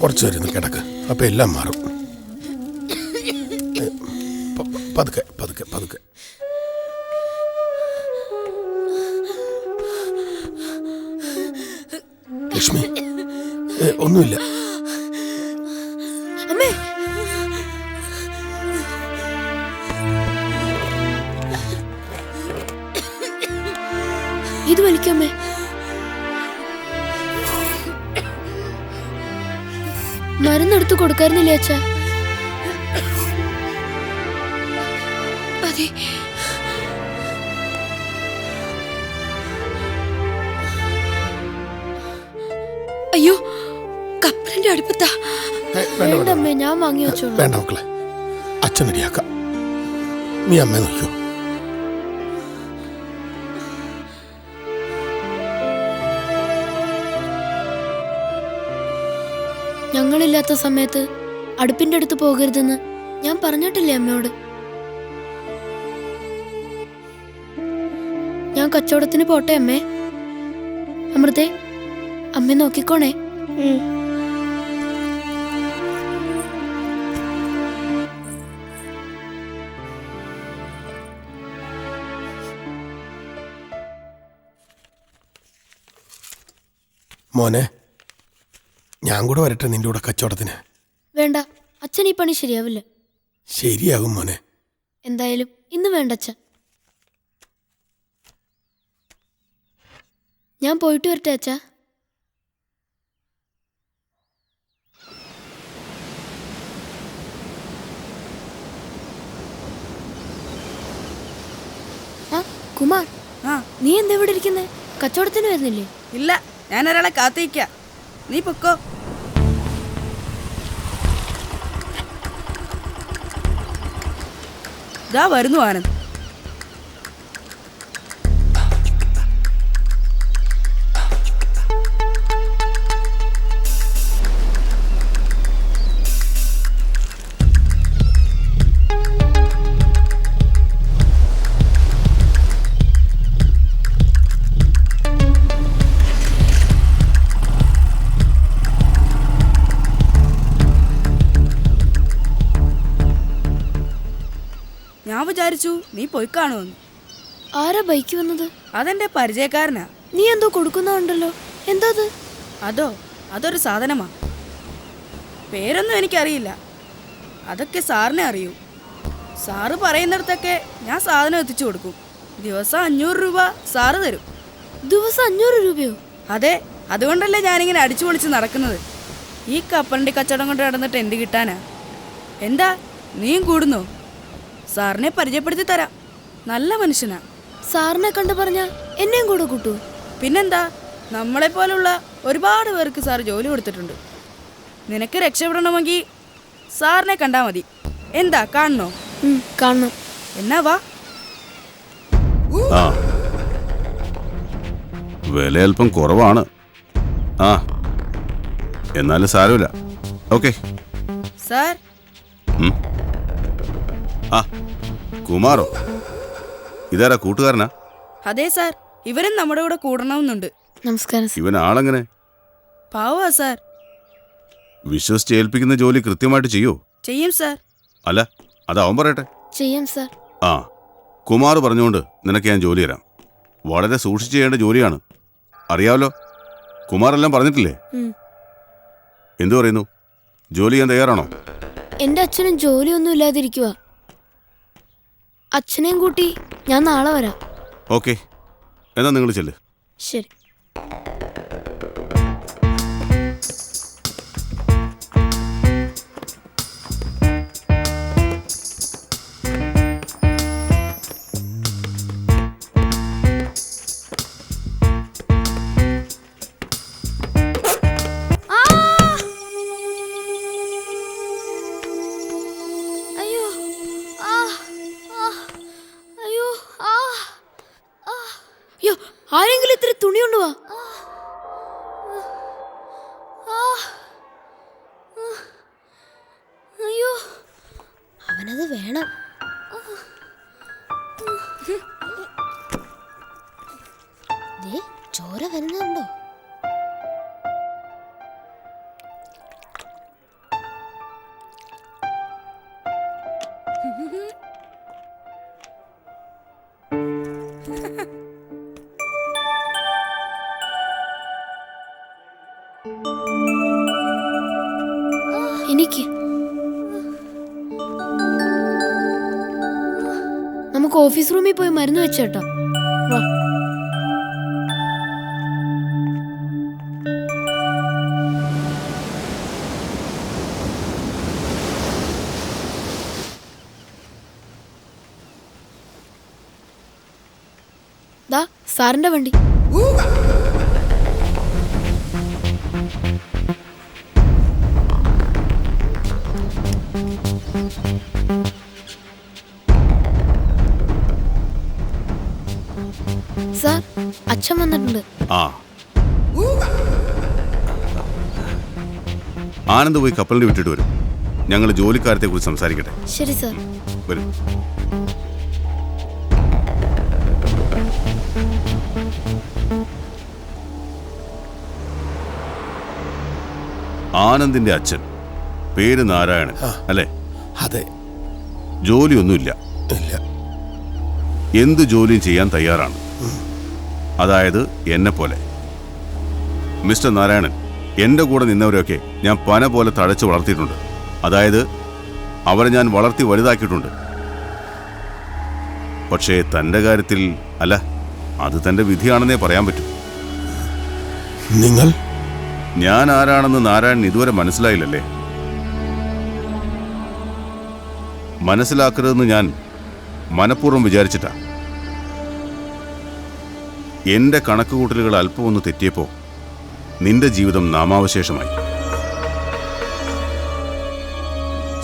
കുറച്ചു നേരം കിടക്ക്, അപ്പൊ എല്ലാം മാറും. പതുക്കെ പതുക്കെ പതുക്കെ. ലക്ഷ്മി, ഒന്നുമില്ല. അമ്മേ, ഇത് വലിക്കമ്മേ. മരുന്നെടുത്ത് കൊടുക്കാറുന്നില്ലേ അച്ഛാ? അതെ. അയ്യോ, കപ്പലിന്റെ അടുപ്പത്താ. വേണ്ടമ്മേ, ഞാൻ വാങ്ങി വെച്ചോളൂ. വേണ്ട മക്കളെ, അച്ഛൻ റെഡിയാക്കാം. നീ അമ്മ നോക്കൂ. ഞങ്ങളില്ലാത്ത സമയത്ത് അടുപ്പിന്റെ അടുത്ത് പോകരുതെന്ന് ഞാൻ പറഞ്ഞിട്ടില്ലേ അമ്മയോട്? ഞാൻ കച്ചവടത്തിന് പോട്ടെ അമ്മേ. അമൃതേ, അമ്മ നോക്കിക്കോണേ. മോനെ, ഞാൻ കൂടെ വരട്ടെ നിന്റെ കൂടെ കച്ചവടത്തിന്? വേണ്ട, അച്ഛൻ ഈ പണി ശരിയാവില്ല. ശരിയാകും മോനെ. എന്തായാലും ഇന്ന് വേണ്ട അച്ഛ. ഞാൻ പോയിട്ട് വരട്ടെ അച്ഛാ. കുമാർ, നീ എന്താ ഇവിടെ ഇരിക്കുന്നേ? കച്ചവടത്തിന് വരുന്നില്ലേ? ഇല്ല, ഞാൻ ഒരാളെ കാത്തിരിക്ക. നീ പൊക്കോ. ദാ വരുന്നു ആനന്ദ്. ഞാൻ വിചാരിച്ചു നീ പോയി കാണുമെന്ന്. ആരാ ബൈക്ക് വന്നത്? അതെന്റെ പരിചയക്കാരനാ. നീ എന്തോ കൊടുക്കുന്നുണ്ടല്ലോ, എന്താ അത്? അതൊരു സാധനമാ. പേരൊന്നും എനിക്കറിയില്ല, അതൊക്കെ സാറിനെ അറിയൂ. സാറ് പറയുന്നിടത്തൊക്കെ ഞാൻ സാധനം എത്തിച്ചു കൊടുക്കും. ദിവസം 500 രൂപ സാറ് തരും. ദിവസം 500 രൂപയോ? അതെ, അതുകൊണ്ടല്ലേ ഞാനിങ്ങനെ അടിച്ചു പൊളിച്ച് നടക്കുന്നത്. ഈ കപ്പലിന്റെ കച്ചവടം കൊണ്ട് നടന്നിട്ട് എന്ത് കിട്ടാനാ? എന്താ നീയും കൂടുന്നോ? സാറിനെ പരിചയപ്പെടുത്തി തരാം. നല്ല മനുഷ്യനാ. സാറിനെ കണ്ടു പറഞ്ഞാൽ എന്നെയും കൂടെ കൂട്ടൂ? പിന്നെന്താ, നമ്മളെ പോലുള്ള ഒരുപാട് പേർക്ക് സാർ ജോലി കൊടുത്തിട്ടുണ്ട്. നിനക്ക് രക്ഷപ്പെടണമെങ്കിൽ സാറിനെ കണ്ടാ മതി. എന്താ, കാണണോ? കാണണം. എന്നാ വാ. ആ, വില അല്പം കുറവാണ്. ആ, എന്നാലും സാരമില്ല. Okay sir. ആ, കുമാറോ? ഇതാരാ, കൂട്ടുകാരനാ? അതെ സാർ, ഇവരും നമ്മുടെ കൂടെ കൂടണമെന്നുണ്ട്. നമസ്കാരം. ഇവൻ ആളെങ്ങനെ? പാവാ സാർ. വിശ്വസിച്ച് ഏൽപ്പിക്കുന്ന ജോലി കൃത്യമായിട്ട് ചെയ്യോ? ചെയ്യും സാർ. അല്ല, അതാവൻ പറയട്ടെ. ചെയ്യാം സാർ. ആ, കുമാർ പറഞ്ഞുകൊണ്ട് നിനക്ക് ഞാൻ ജോലി തരാം. വളരെ സൂക്ഷിച്ച് ചെയ്യേണ്ട ജോലിയാണ്, അറിയാമല്ലോ. കുമാറെല്ലാം പറഞ്ഞിട്ടില്ലേ? എന്തു പറയുന്നു? ജോലി ചെയ്യാൻ തയ്യാറാണോ? എന്റെ അച്ഛനും ജോലിയൊന്നും ഇല്ലാതിരിക്കുക. അച്ഛനെയും കൂട്ടി ഞാൻ നാളെ വരാം. ഓക്കെ, എന്നാ നിങ്ങൾ ചെല്ല്. ശരി. ആരെങ്കിലും ഇത്തിരി തുണി കൊണ്ടുവാ. അയ്യോ, അവനത് വേണം. ചോര വരുന്നുണ്ടോ? എനിക്ക് നമുക്ക് ഓഫീസ് റൂമിൽ പോയി മരുന്ന് വെച്ചേട്ടോ. വാ. ദാ സാറിന്റെ വണ്ടി. സാർ, അച്ഛൻ വന്നിട്ടുണ്ട്. ആ, ആനന്ദ് പോയി കപ്പലിന് വിട്ടിട്ട് വരും. ഞങ്ങൾ ജോലിക്കാരത്തെ കുറിച്ച് സംസാരിക്കട്ടെ. ശരി സാർ. വരും. ആനന്ദിന്റെ അച്ഛൻ പേര് നാരായണൻ അല്ലേ? അതെ. ജോലിയൊന്നുമില്ല. എന്ത് ജോലിയും ചെയ്യാൻ തയ്യാറാണ്. അതായത് എന്നെ പോലെ. മിസ്റ്റർ നാരായണൻ, എൻ്റെ കൂടെ നിന്നവരെയൊക്കെ ഞാൻ പന പോലെ തഴച്ച് വളർത്തിയിട്ടുണ്ട്. അതായത് അവരെ ഞാൻ വളർത്തി വലുതാക്കിയിട്ടുണ്ട്. പക്ഷേ തൻ്റെ കാര്യത്തിൽ അല്ല, അത് തൻ്റെ വിധിയാണെന്നേ പറയാൻ പറ്റും. നിങ്ങൾ? ഞാൻ ആരാണെന്ന് നാരായണൻ ഇതുവരെ മനസ്സിലായില്ലല്ലേ? മനസ്സിലാക്കരുതെന്ന് ഞാൻ മനഃപൂർവ്വം വിചാരിച്ചിട്ടാ. എന്റെ കണക്കുകൂട്ടലുകൾ അല്പം ഒന്ന് തെറ്റിയപ്പോ നിന്റെ ജീവിതം നാമാവശേഷമായി.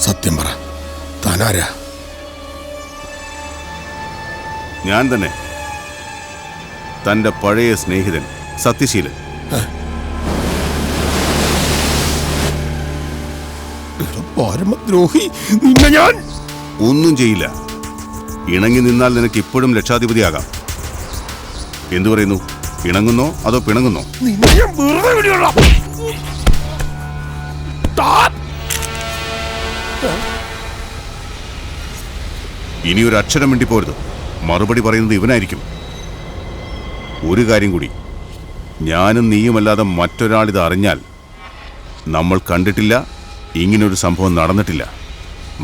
സത്യം പറ, താനാരാ? ഞാൻ തന്നെ, തന്റെ പഴയ സ്നേഹിതൻ സത്യശീലൻ. പരമദ്രോഹി, നിന്നെ ഞാൻ ഒന്നും ചെയ്യില്ല. ഇണങ്ങി നിന്നാൽ നിനക്ക് ഇപ്പോഴും ലക്ഷാധിപതിയാകാം. എന്തു പറയുന്നു? ഇണങ്ങുന്നോ അതോ പിണങ്ങുന്നോ? ഇനിയൊരു അക്ഷരം വേണ്ടി പോരുത്. മറുപടി പറയുന്നത് ഇവനായിരിക്കും. ഒരു കാര്യം കൂടി, ഞാനും നീയുമല്ലാതെ മറ്റൊരാളിത് അറിഞ്ഞാൽ നമ്മൾ കണ്ടിട്ടില്ല, ഇങ്ങനൊരു സംഭവം നടന്നിട്ടില്ല.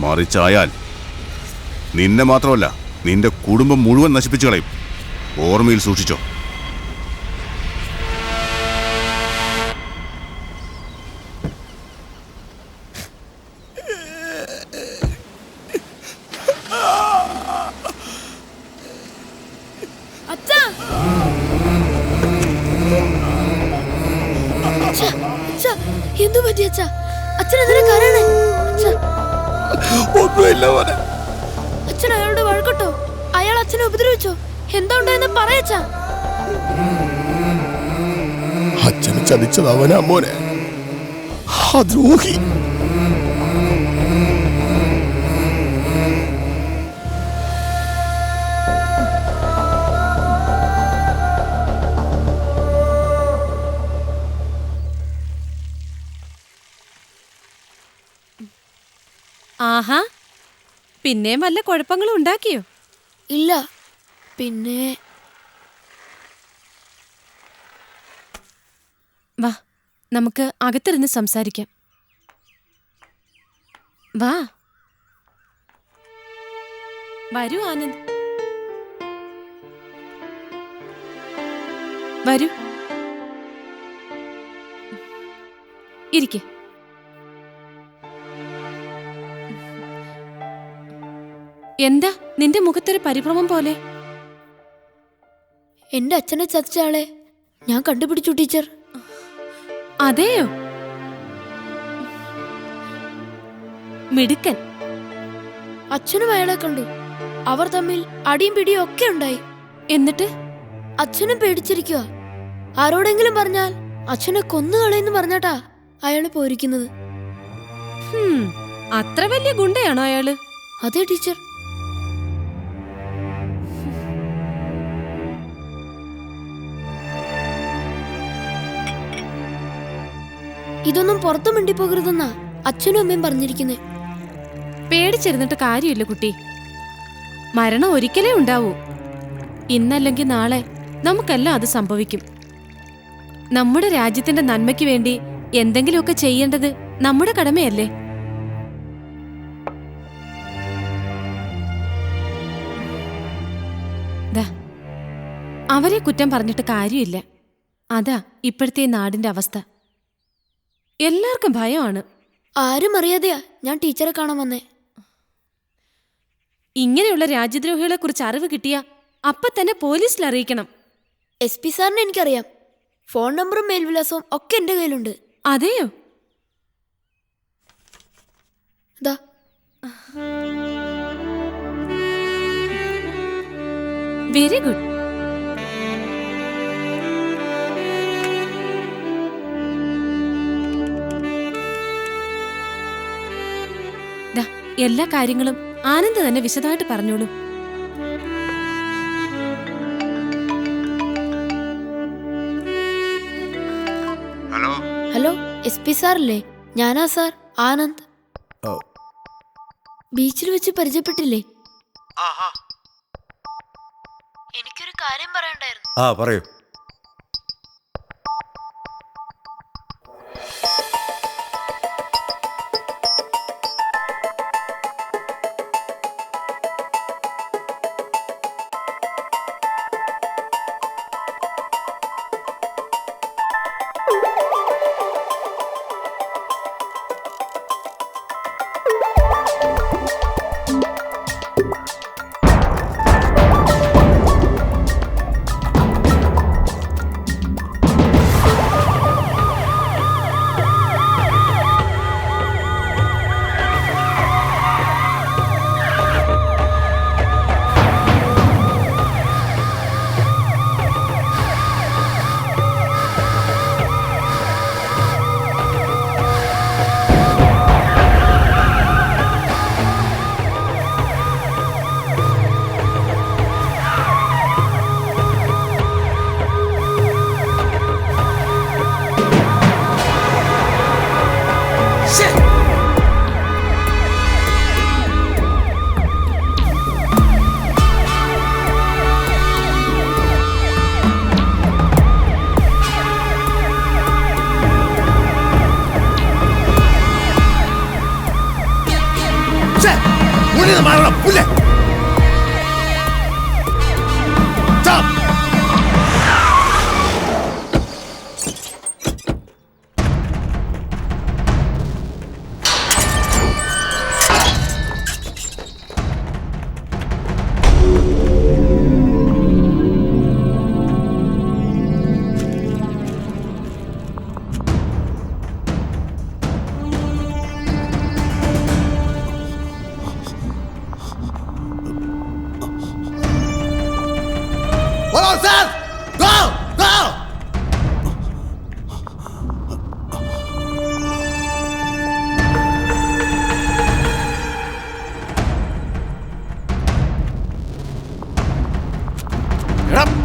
മറിച്ചായാൽ നിന്നെ മാത്രമല്ല, നിന്റെ കുടുംബം മുഴുവൻ നശിപ്പിച്ചു കളയും. ഓർമ്മയിൽ സൂക്ഷിച്ചോ. അച്ഛാ എന്തു പറ്റി അച്ഛാ? അച്ഛൻ എന്തിനാ കരയണേ? അച്ഛാ ഒന്നുമില്ല മോനെ. അച്ഛൻ അയാളുടെ വഴക്കട്ടോ? അയാൾ അച്ഛനെ ഉപദ്രവിച്ചോ? എന്താ ഉണ്ടായെന്ന് പറയച്ചാ. അച്ഛനെ ചതിച്ചത് അവനാ മോനെ, ആ ദ്രോഹി. ആഹാ, പിന്നെയും വല്ല കുഴപ്പങ്ങളും ഉണ്ടാക്കിയോ? ഇല്ല, പിന്നെ വാ, നമുക്ക് അകത്തിരുന്ന് സംസാരിക്കാം. വാ, വരൂ ആനന്ദ്, വരൂ, ഇരിക്കെ. എന്താ നിന്റെ മുഖത്തൊരു പരിഭ്രമം പോലെ? എന്റെ അച്ഛനെ ചതിച്ച ആളെ ഞാൻ കണ്ടുപിടിച്ചു ടീച്ചർ. അതെയോ? മിടുക്കൻ. അച്ഛനും അയാളെ കണ്ടു. അവർ തമ്മിൽ അടിയും പിടിയും ഒക്കെ ഉണ്ടായി. എന്നിട്ട് അച്ഛനും പേടിച്ചിരിക്കുക. ആരോടെങ്കിലും പറഞ്ഞാൽ അച്ഛനെ കൊന്നുകളയെന്ന് പറഞ്ഞാട്ടാ അയാള് പോയിരിക്കുന്നത്. അത്ര വലിയ ഗുണ്ടയാണോ അയാള്? അതെ ടീച്ചർ. ഇതൊന്നും പുറത്തു മിണ്ടിപ്പോകരുതെന്നാ അച്ഛനും അമ്മയും പറഞ്ഞിരിക്കുന്നേ. പേടിച്ചിരുന്നിട്ട് കാര്യമില്ല കുട്ടി. മരണം ഒരിക്കലേ ഉണ്ടാവൂ. ഇന്നല്ലെങ്കിൽ നാളെ നമുക്കെല്ലാം അത് സംഭവിക്കും. നമ്മുടെ രാജ്യത്തിന്റെ നന്മയ്ക്ക് വേണ്ടി എന്തെങ്കിലുമൊക്കെ ചെയ്യേണ്ടത് നമ്മുടെ കടമയല്ലേ? അവരെ കുറ്റം പറഞ്ഞിട്ട് കാര്യമില്ല. അതാ ഇപ്പോഴത്തെ നാടിന്റെ അവസ്ഥ. എല്ലാവർക്കും ഭയമാണ്. ആരും അറിയാതെയാ ഞാൻ ടീച്ചറെ കാണാൻ വന്നേ. ഇങ്ങനെയുള്ള രാജ്യദ്രോഹികളെ കുറിച്ച് അറിവ് കിട്ടിയ അപ്പൊ തന്നെ പോലീസിൽ അറിയിക്കണം. SP സാറിനെ എനിക്കറിയാം. ഫോൺ നമ്പറും മേൽവിലാസവും ഒക്കെ എന്റെ കയ്യിലുണ്ട്. അതെയോ? Very good. എല്ലാ കാര്യങ്ങളും ആനന്ദ് തന്നെ വിശദമായിട്ട് പറഞ്ഞോളൂ. ഹലോ, SP സാറല്ലേ? ഞാനാ സാർ, ആനന്ദ്. ബീച്ചിൽ വെച്ച് പരിചയപ്പെട്ടില്ലേ? എനിക്കൊരു കാര്യം പറയണ്ടായിരുന്നു. പറയൂ.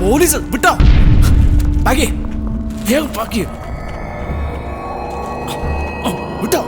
പോലീസ് വിട്ടോ. ബാക്കി ബാക്കി വിട്ടോ.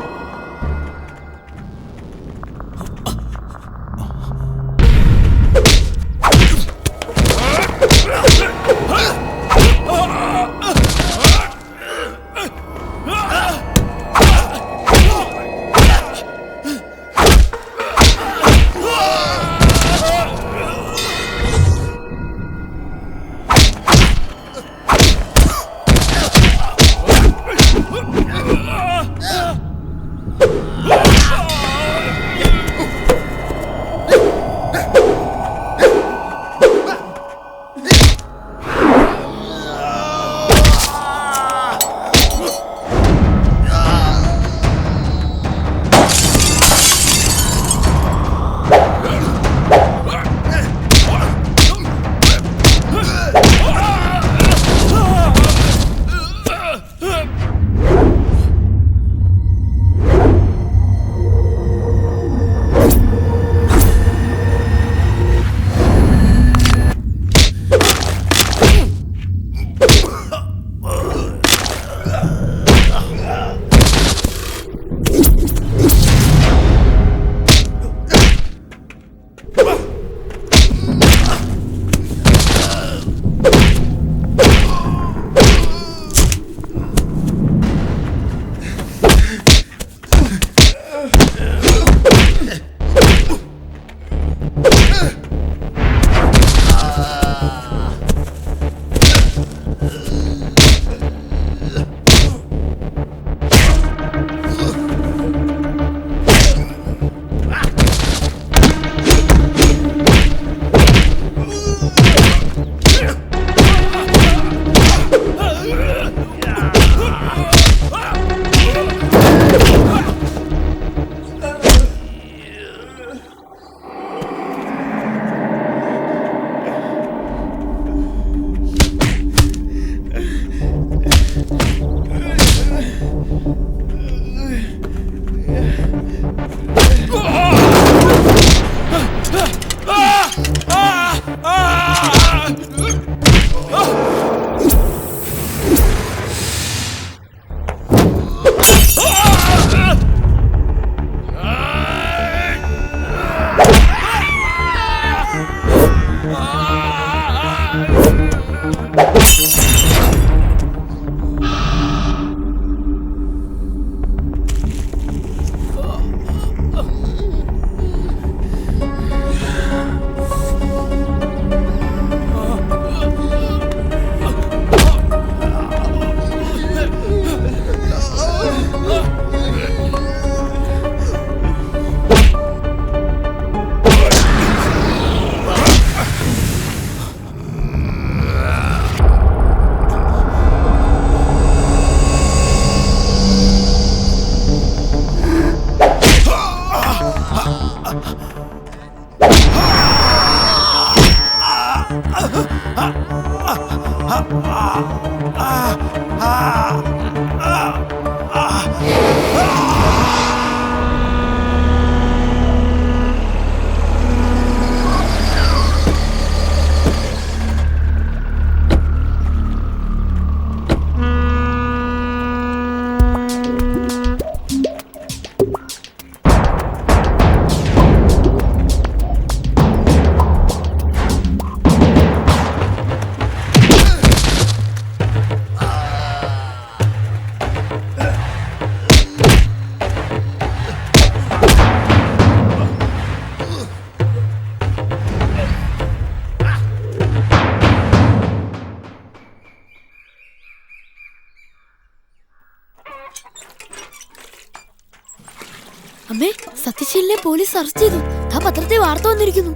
അമ്മേ, സത്യശീലിനെ പോലീസ് അറസ്റ്റ് ചെയ്തു. ആ പത്രത്തിൽ വാർത്ത വന്നിരിക്കുന്നു.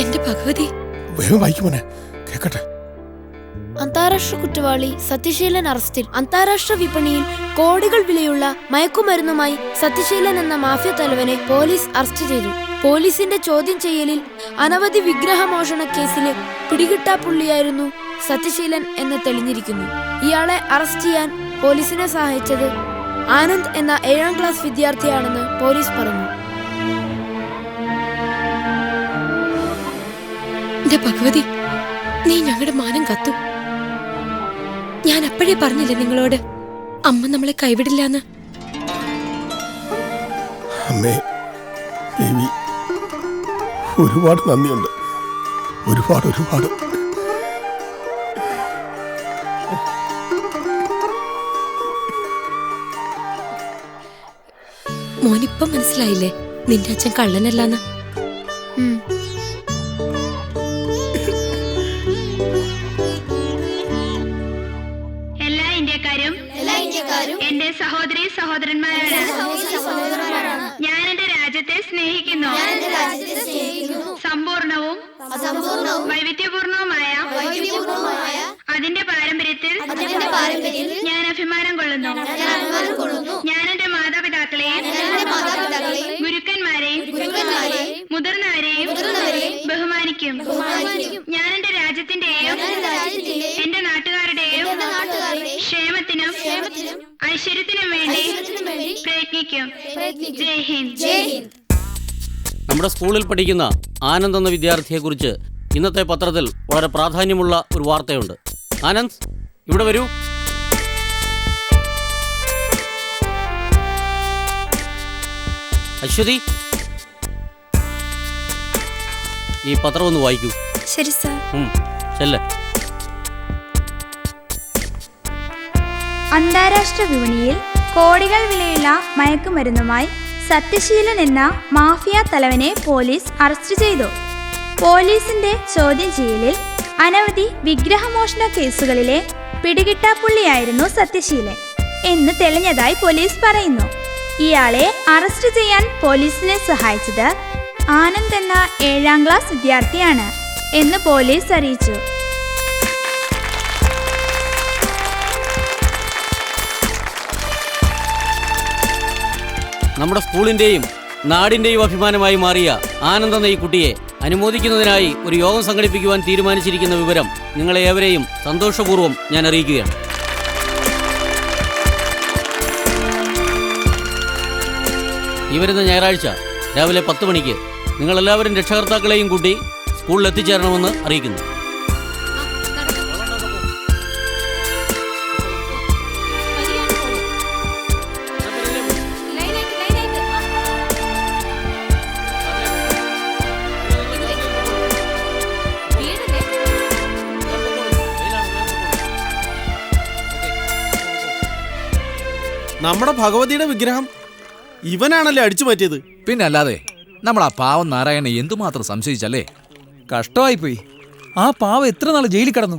എന്റെ ഭഗവതി, വേഗം വായിക്കുമോനെ, കേക്കട്ടെ. അന്താരാഷ്ട്ര കുറ്റവാളി സത്യശീലൻ അറസ്റ്റിൽ. അന്താരാഷ്ട്ര വിപണിയിൽ കോടികൾ വിലയുള്ള മയക്കുമരുന്നുമായി സത്യശീലൻ എന്ന മാഫിയ തലവനെ പോലീസ് അറസ്റ്റ് ചെയ്തു. പോലീസിന്റെ ചോദ്യം ചെയ്യലിൽ അനവധി വിഗ്രഹമോഷണ കേസിലെ പിടികിട്ടാപ്പുള്ളിയായിരുന്നു സത്യശീലൻ എന്ന് തെളിഞ്ഞിരിക്കുന്നു. ഇയാളെ അറസ്റ്റ് ചെയ്യാൻ പോലീസിനെ സഹായിച്ചത് ആനന്ദ് എന്ന 7ാം ക്ലാസ് വിദ്യാർത്ഥിയാണെന്ന് പോലീസ് പറഞ്ഞു. എന്റെ ഭഗവതി, നീ ഞങ്ങളുടെ മാനം കത്തു. ഞാൻ അപ്പോഴേ പറഞ്ഞില്ലേ നിങ്ങളോട്, അമ്മ നമ്മളെ കൈവിടില്ലാന്ന്. അമ്മേ, ദേവി, ഒരുപാട് നന്ദിയുണ്ട്. ഒരുപാട് ഒരുപാട്. മോനിപ്പം മനസ്സിലായില്ലേ നിന്റെ അച്ഛൻ കള്ളനല്ലാന്ന്? എല്ലാ ഇന്ത്യക്കാരും എന്റെ സഹോദരി സഹോദരന്മാരാണ്. ഞാൻ എന്റെ രാജ്യത്തെ സ്നേഹിക്കുന്നു. സമ്പൂർണവും വൈവിധ്യപൂർണവുമായ അതിന്റെ പാരമ്പര്യത്തിൽ ഞാൻ അഭിമാനം കൊള്ളുന്നു. ഞാൻ എന്റെ മാതാപിതാക്കളെയും ഗുരുക്കന്മാരെയും മുതിർന്നവരെയും ബഹുമാനിക്കും. ഞാൻ എന്റെ രാജ്യത്തിന്റെയും എന്റെ നാട്ടുകാരുടെയും ക്ഷേമത്തിനും ഐശ്വര്യത്തിനും വേണ്ടി പ്രയത്നിക്കും. ജയ് ഹിന്ദ്. നമ്മുടെ സ്കൂളിൽ പഠിക്കുന്ന ആനന്ദ് എന്ന വിദ്യാർത്ഥിയെക്കുറിച്ച് ഇന്നത്തെ പത്രത്തിൽ വളരെ പ്രാധാന്യമുള്ള ഒരു വാർത്തയുണ്ട്. ആനന്ദ്, ഇവിടെ വരൂ. അശ്വതി, ഈ പത്രം ഒന്ന് വായിക്കൂ. ശരി സർ. ചെല്ല്. അന്താരാഷ്ട്ര വിപണിയിൽ കോടികൾ വിലയുള്ള മയക്കുമരുന്നുമായി സത്യശീലൻ എന്ന മാഫിയ തലവനെ പോലീസ് അറസ്റ്റ് ചെയ്തു. പോലീസിന്റെ ചോദ്യം ചെയ്യലിൽ അനവധി വിഗ്രഹമോഷണ കേസുകളിലെ പിടികിട്ടാപ്പുള്ളിയായിരുന്നു സത്യശീലൻ എന്ന് തെളിഞ്ഞതായി പോലീസ് പറയുന്നു. ഇയാളെ അറസ്റ്റ് ചെയ്യാൻ പോലീസിനെ സഹായിച്ചത് ആനന്ദ് എന്ന 7ാം ക്ലാസ് വിദ്യാർത്ഥിയാണ് എന്ന് പോലീസ് അറിയിച്ചു. നമ്മുടെ സ്കൂളിൻ്റെയും നാടിൻ്റെയും അഭിമാനമായി മാറിയ ആനന്ദ് എന്ന ഈ കുട്ടിയെ അനുമോദിക്കുന്നതിനായി ഒരു യോഗം സംഘടിപ്പിക്കുവാൻ തീരുമാനിച്ചിരിക്കുന്ന വിവരം നിങ്ങളെ ഏവരെയും സന്തോഷപൂർവ്വം ഞാൻ അറിയിക്കുകയാണ്. ഈ വരുന്ന ഞായറാഴ്ച രാവിലെ 10 മണിക്ക് നിങ്ങളെല്ലാവരും രക്ഷകർത്താക്കളെയും കൂട്ടി സ്കൂളിൽ എത്തിച്ചേരണമെന്ന് അറിയിക്കുന്നു. നമ്മുടെ ഭഗവതിയുടെ വിഗ്രഹം ഇവനാണല്ലേ അടിച്ചു മാറ്റിയത്? പിന്നെ അല്ലാതെ നമ്മൾ ആ പാവം നാരായണനെ എന്തുമാത്രം സംശയിച്ചല്ലേ. കഷ്ടമായിപ്പോയി. ആ പാവം എത്ര നാൾ ജയിലിൽ കിടന്നു.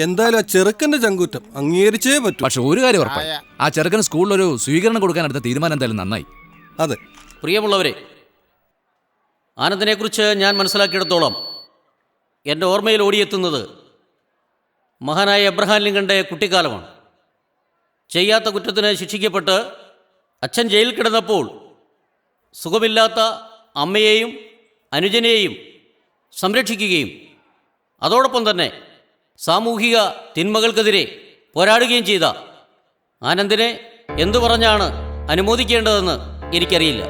എന്തായാലും ആ ചെറുക്കന്റെ ചങ്കൂറ്റം അംഗീകരിച്ചേ പറ്റൂ. പക്ഷെ ഒരു കാര്യം ഉറപ്പായി, ആ ചെറുക്കന് സ്കൂളിലൊരു സ്വീകരണം കൊടുക്കാൻ എടുത്ത തീരുമാനം എന്തായാലും നന്നായി. അതെ. പ്രിയമുള്ളവരെ, ആനന്ദിനെക്കുറിച്ച് ഞാൻ മനസ്സിലാക്കിയിടത്തോളം എൻ്റെ ഓർമ്മയിൽ ഓടിയെത്തുന്നത് മഹാനായ എബ്രഹാം ലിങ്കന്റെ കുട്ടിക്കാലമാണ്. ചെയ്യാത്ത കുറ്റത്തിന് ശിക്ഷിക്കപ്പെട്ട് അച്ഛൻ ജയിലിൽ കിടന്നപ്പോൾ സുഖമില്ലാത്ത അമ്മയെയും അനുജനെയും സംരക്ഷിക്കുകയും അതോടൊപ്പം തന്നെ സാമൂഹിക തിന്മകൾക്കെതിരെ പോരാടുകയും ചെയ്ത ആനന്ദിനെ എന്തു പറഞ്ഞാണ് അനുമോദിക്കേണ്ടതെന്ന് എനിക്കറിയില്ല.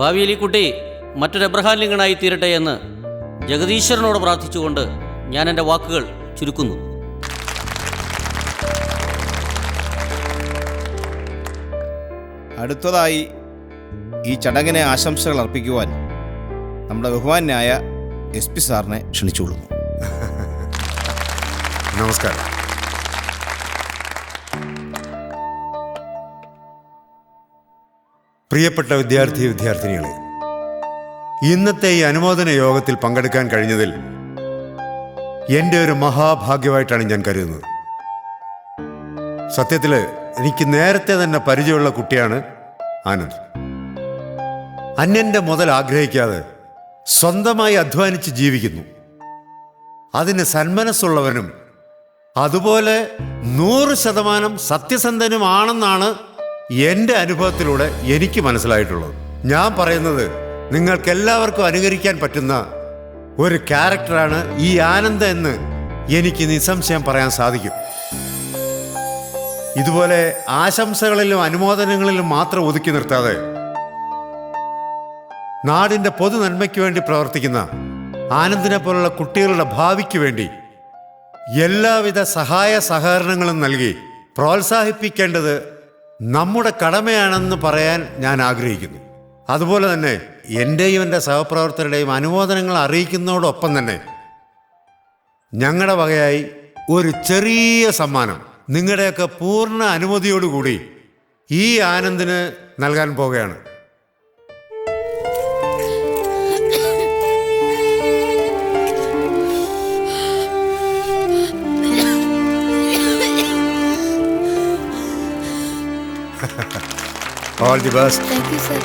ഭാവിയിൽ ഈ കുട്ടി മറ്റൊരു എബ്രഹാം ലിങ്കനായി തീരട്ടെ എന്ന് ജഗദീശ്വരനോട് പ്രാർത്ഥിച്ചുകൊണ്ട് ഞാൻ എൻ്റെ വാക്കുകൾ ചുരുക്കുന്നു. അടുത്തതായി ഈ ചടങ്ങിനെ ആശംസകൾ അർപ്പിക്കുവാൻ നമ്മുടെ ബഹുമാന്യായ SP സാറിനെ ക്ഷണിച്ചുകൊള്ളുന്നു. നമസ്കാരം. പ്രിയപ്പെട്ട വിദ്യാർത്ഥിനികളെ, ഇന്നത്തെ ഈ അനുമോദന യോഗത്തിൽ പങ്കെടുക്കാൻ കഴിഞ്ഞതിൽ എൻ്റെ ഒരു മഹാഭാഗ്യമായിട്ടാണ് ഞാൻ കരുതുന്നത്. സത്യത്തിൽ എനിക്ക് നേരത്തെ തന്നെ പരിചയമുള്ള കുട്ടിയാണ് ആനന്ദ്. അന്യൻ്റെ മുതൽ ആഗ്രഹിക്കാതെ സ്വന്തമായി അധ്വാനിച്ച് ജീവിക്കുന്നു. അതിന് സന്മനസ്സുള്ളവനും അതുപോലെ 100% സത്യസന്ധനുമാണെന്നാണ് എൻ്റെ അനുഭവത്തിലൂടെ എനിക്ക് മനസ്സിലായിട്ടുള്ളത്. ഞാൻ പറയുന്നത് നിങ്ങൾക്കെല്ലാവർക്കും അനുകരിക്കാൻ പറ്റുന്ന ഒരു ക്യാരക്ടറാണ് ഈ ആനന്ദ് എന്ന് എനിക്ക് നിസ്സംശയം പറയാൻ സാധിക്കും. ഇതുപോലെ ആശംസകളിലും അനുമോദനങ്ങളിലും മാത്രം ഒതുക്കി നിർത്താതെ നാടിൻ്റെ പൊതു നന്മയ്ക്ക് വേണ്ടി പ്രവർത്തിക്കുന്ന ആനന്ദിനെ പോലുള്ള കുട്ടികളുടെ ഭാവിക്ക് വേണ്ടി എല്ലാവിധ സഹായ സഹകരണങ്ങളും നൽകി പ്രോത്സാഹിപ്പിക്കേണ്ടത് നമ്മുടെ കടമയാണെന്ന് പറയാൻ ഞാൻ ആഗ്രഹിക്കുന്നു. അതുപോലെ തന്നെ എൻ്റെയും എൻ്റെ സഹപ്രവർത്തകരുടെയും അനുമോദനങ്ങൾ അറിയിക്കുന്നതോടൊപ്പം തന്നെ ഞങ്ങളുടെ വകയായി ഒരു ചെറിയ സമ്മാനം നിങ്ങളുടെയൊക്കെ പൂർണ്ണ അനുമതിയോടുകൂടി ഈ ആനന്ദിന് നൽകാൻ പോകുകയാണ്. All the best. Thank you, sir.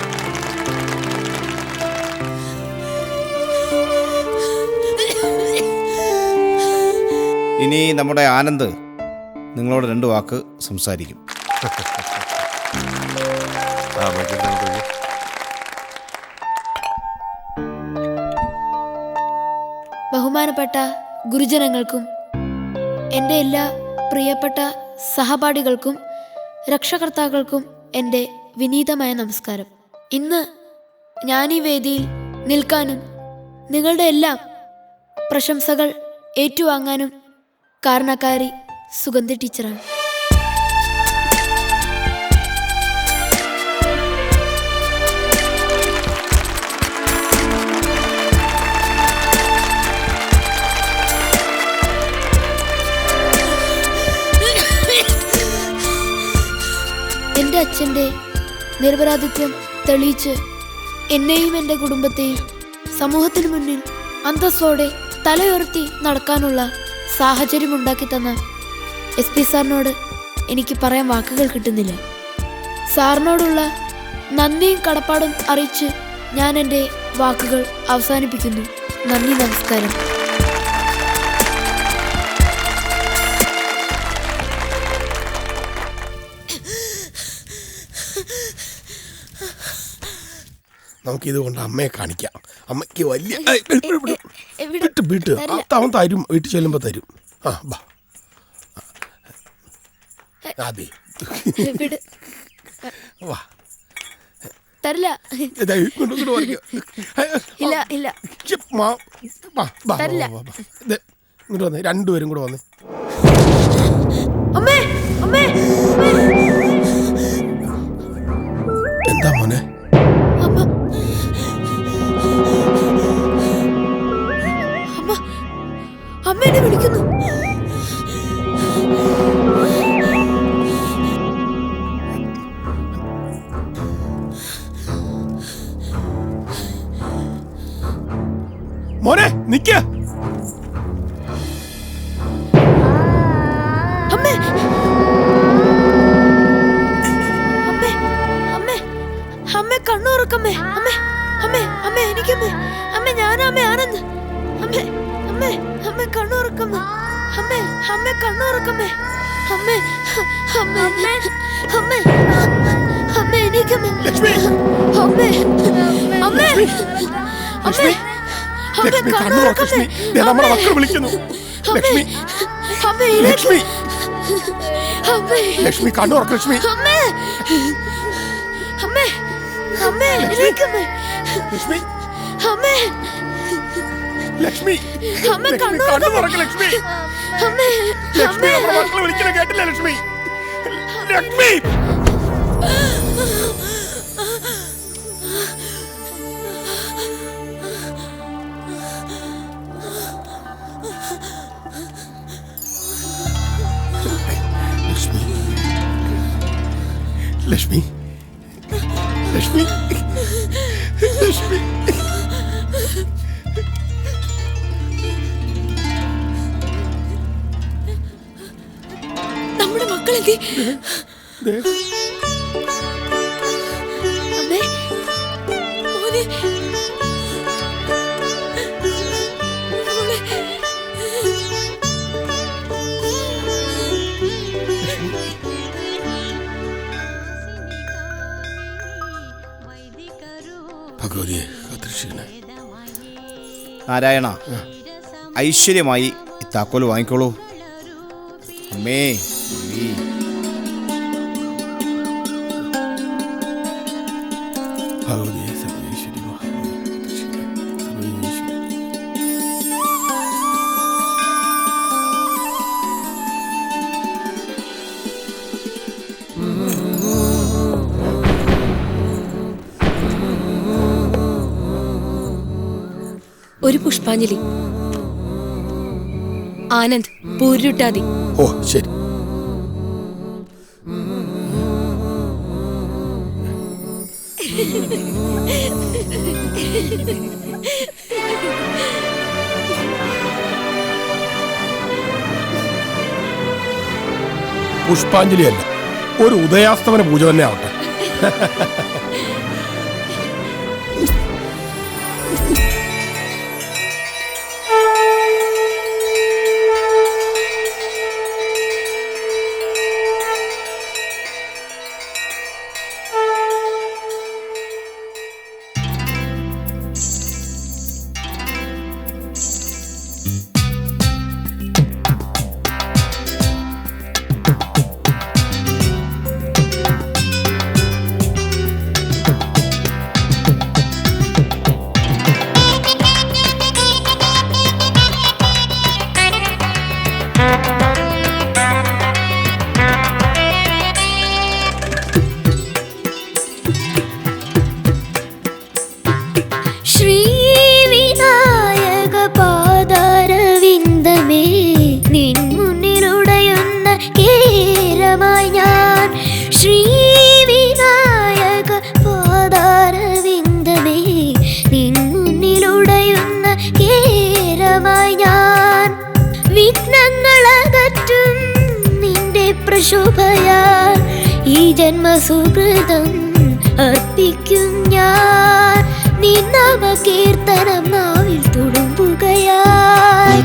ഇനി നമ്മുടെ ആനന്ദ് നിങ്ങളോട് 2 വാക്ക് സംസാരിക്കും. ബഹുമാനപ്പെട്ട ഗുരുജനങ്ങൾക്കും എൻ്റെ എല്ലാ പ്രിയപ്പെട്ട സഹപാഠികൾക്കും രക്ഷകർത്താക്കൾക്കും എൻ്റെ വിനീതമായ നമസ്കാരം. ഇന്ന് ഞാൻ ഈ വേദിയിൽ നിൽക്കാനും നിങ്ങളുടെ എല്ലാം പ്രശംസകൾ ഏറ്റുവാങ്ങാനും കാരണക്കാരി സുഗന്ധി ടീച്ചറാണ്. എൻ്റെ അച്ഛൻ്റെ നിരപരാധിത്വം തെളിയിച്ച് എന്നെയും എൻ്റെ കുടുംബത്തെയും സമൂഹത്തിന് മുന്നിൽ അന്തസ്സോടെ തലയുയർത്തി നടക്കാനുള്ള സാഹചര്യമുണ്ടാക്കി തന്ന SP സാറിനോട് എനിക്ക് പറയാൻ വാക്കുകൾ കിട്ടുന്നില്ല. സാറിനോടുള്ള നന്ദിയും കടപ്പാടും അറിയിച്ച് ഞാൻ എൻ്റെ വാക്കുകൾ അവസാനിപ്പിക്കുന്നു. നന്ദി, നമസ്കാരം. നമുക്കിത് കൊണ്ട് അമ്മയെ കാണിക്കാം. അമ്മയ്ക്ക് വലിയ അവൻ തരും, വീട്ടിൽ ചെല്ലുമ്പോ തരും. ആ ബാ അതെ വാ തരില്ല. ഇല്ല ഇല്ല ഇങ്ങോട്ട് വന്നേ, രണ്ടുപേരും കൂടെ വന്നേ. അമ്മേ അമ്മേ എന്താ മോനെ? അമ്മ എന്നെ വിളിക്കുന്നു. മോനെ നിക്ക. അമ്മേ അമ്മേ അമ്മേ അമ്മേ കണ്ണുറക്കമ്മേ. അമ്മേ അമ്മേ അമ്മേ എനിക്കമ്മേ. അമ്മേ ഞാനമ്മേ ആനന്ദ്. അമ്മേ അമ്മേ അമ്മേ കണ്ണുറക്കമ്മേ. അമ്മേ അമ്മേ കണ്ണുറക്കമ്മേ. അമ്മേ അമ്മേ അമ്മേ അമ്മേ എനിക്കമ്മേ. അമ്മേ അമ്മേ അമ്മേ ലക്ഷ്മി കണ്ണുറക്ക. ലക്ഷ്മി നമ്മുടെ മക്കൾ വിളിക്കുന്നു. ലക്ഷ്മി ലക്ഷ്മി ലക്ഷ്മി കണ്ണുറക്ക. ലക്ഷ്മി അമ്മേ അമ്മേ അമ്മേ എനിക്കമ്മേ. ലക്ഷ്മി അമ്മേ ലക്ഷ്മി അമ്മേ കണ്ണുറക്ക. ലക്ഷ്മി അമ്മേ ലക്ഷ്മി നമ്മുടെ മക്കൾ വിളിക്കുന്ന കേട്ടില്ല. ലക്ഷ്മി ലക്ഷ്മി ലക്ഷ്മി ലക്ഷ്മി ലക്ഷ്മി നമ്മുടെ മക്കളെത്തി. അമ്മേ മോനെ മോളെ. ഭഗവതിയെ കാത്തിരക്ഷിക്കണേ. നാരായണ, ഐശ്വര്യമായി ഈ താക്കോല് വാങ്ങിക്കോളൂ. അമ്മേ ഭഗവതിയെ സർവേശ്വരി സർവേശ്വരി. ഒരു പുഷ്പാഞ്ജലി. ആനന്ദ് പൂരുട്ടാതി. ഓ ശരി. പുഷ്പാഞ്ജലി അല്ല, ഒരു ഉദയാസ്തമന പൂജ തന്നെ ആവട്ടെ. ശുഭയാൽ ഈ ജന്മസുകൃതം അർപ്പിക്കും ഞാൻ. നിന്നാമ കീർത്തനം നാവിൽ തുളുമ്പുകയായി.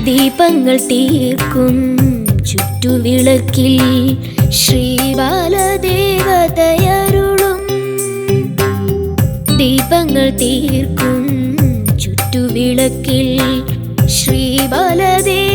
ദീപങ്ങൾ തീർക്കും ചുറ്റുവിളക്കിൽ ശ്രീബാലദേവതയരുളും. ദീപങ്ങൾ തീർക്കും ചുറ്റുവിളക്കിൽ ശ്രീബാലദേവ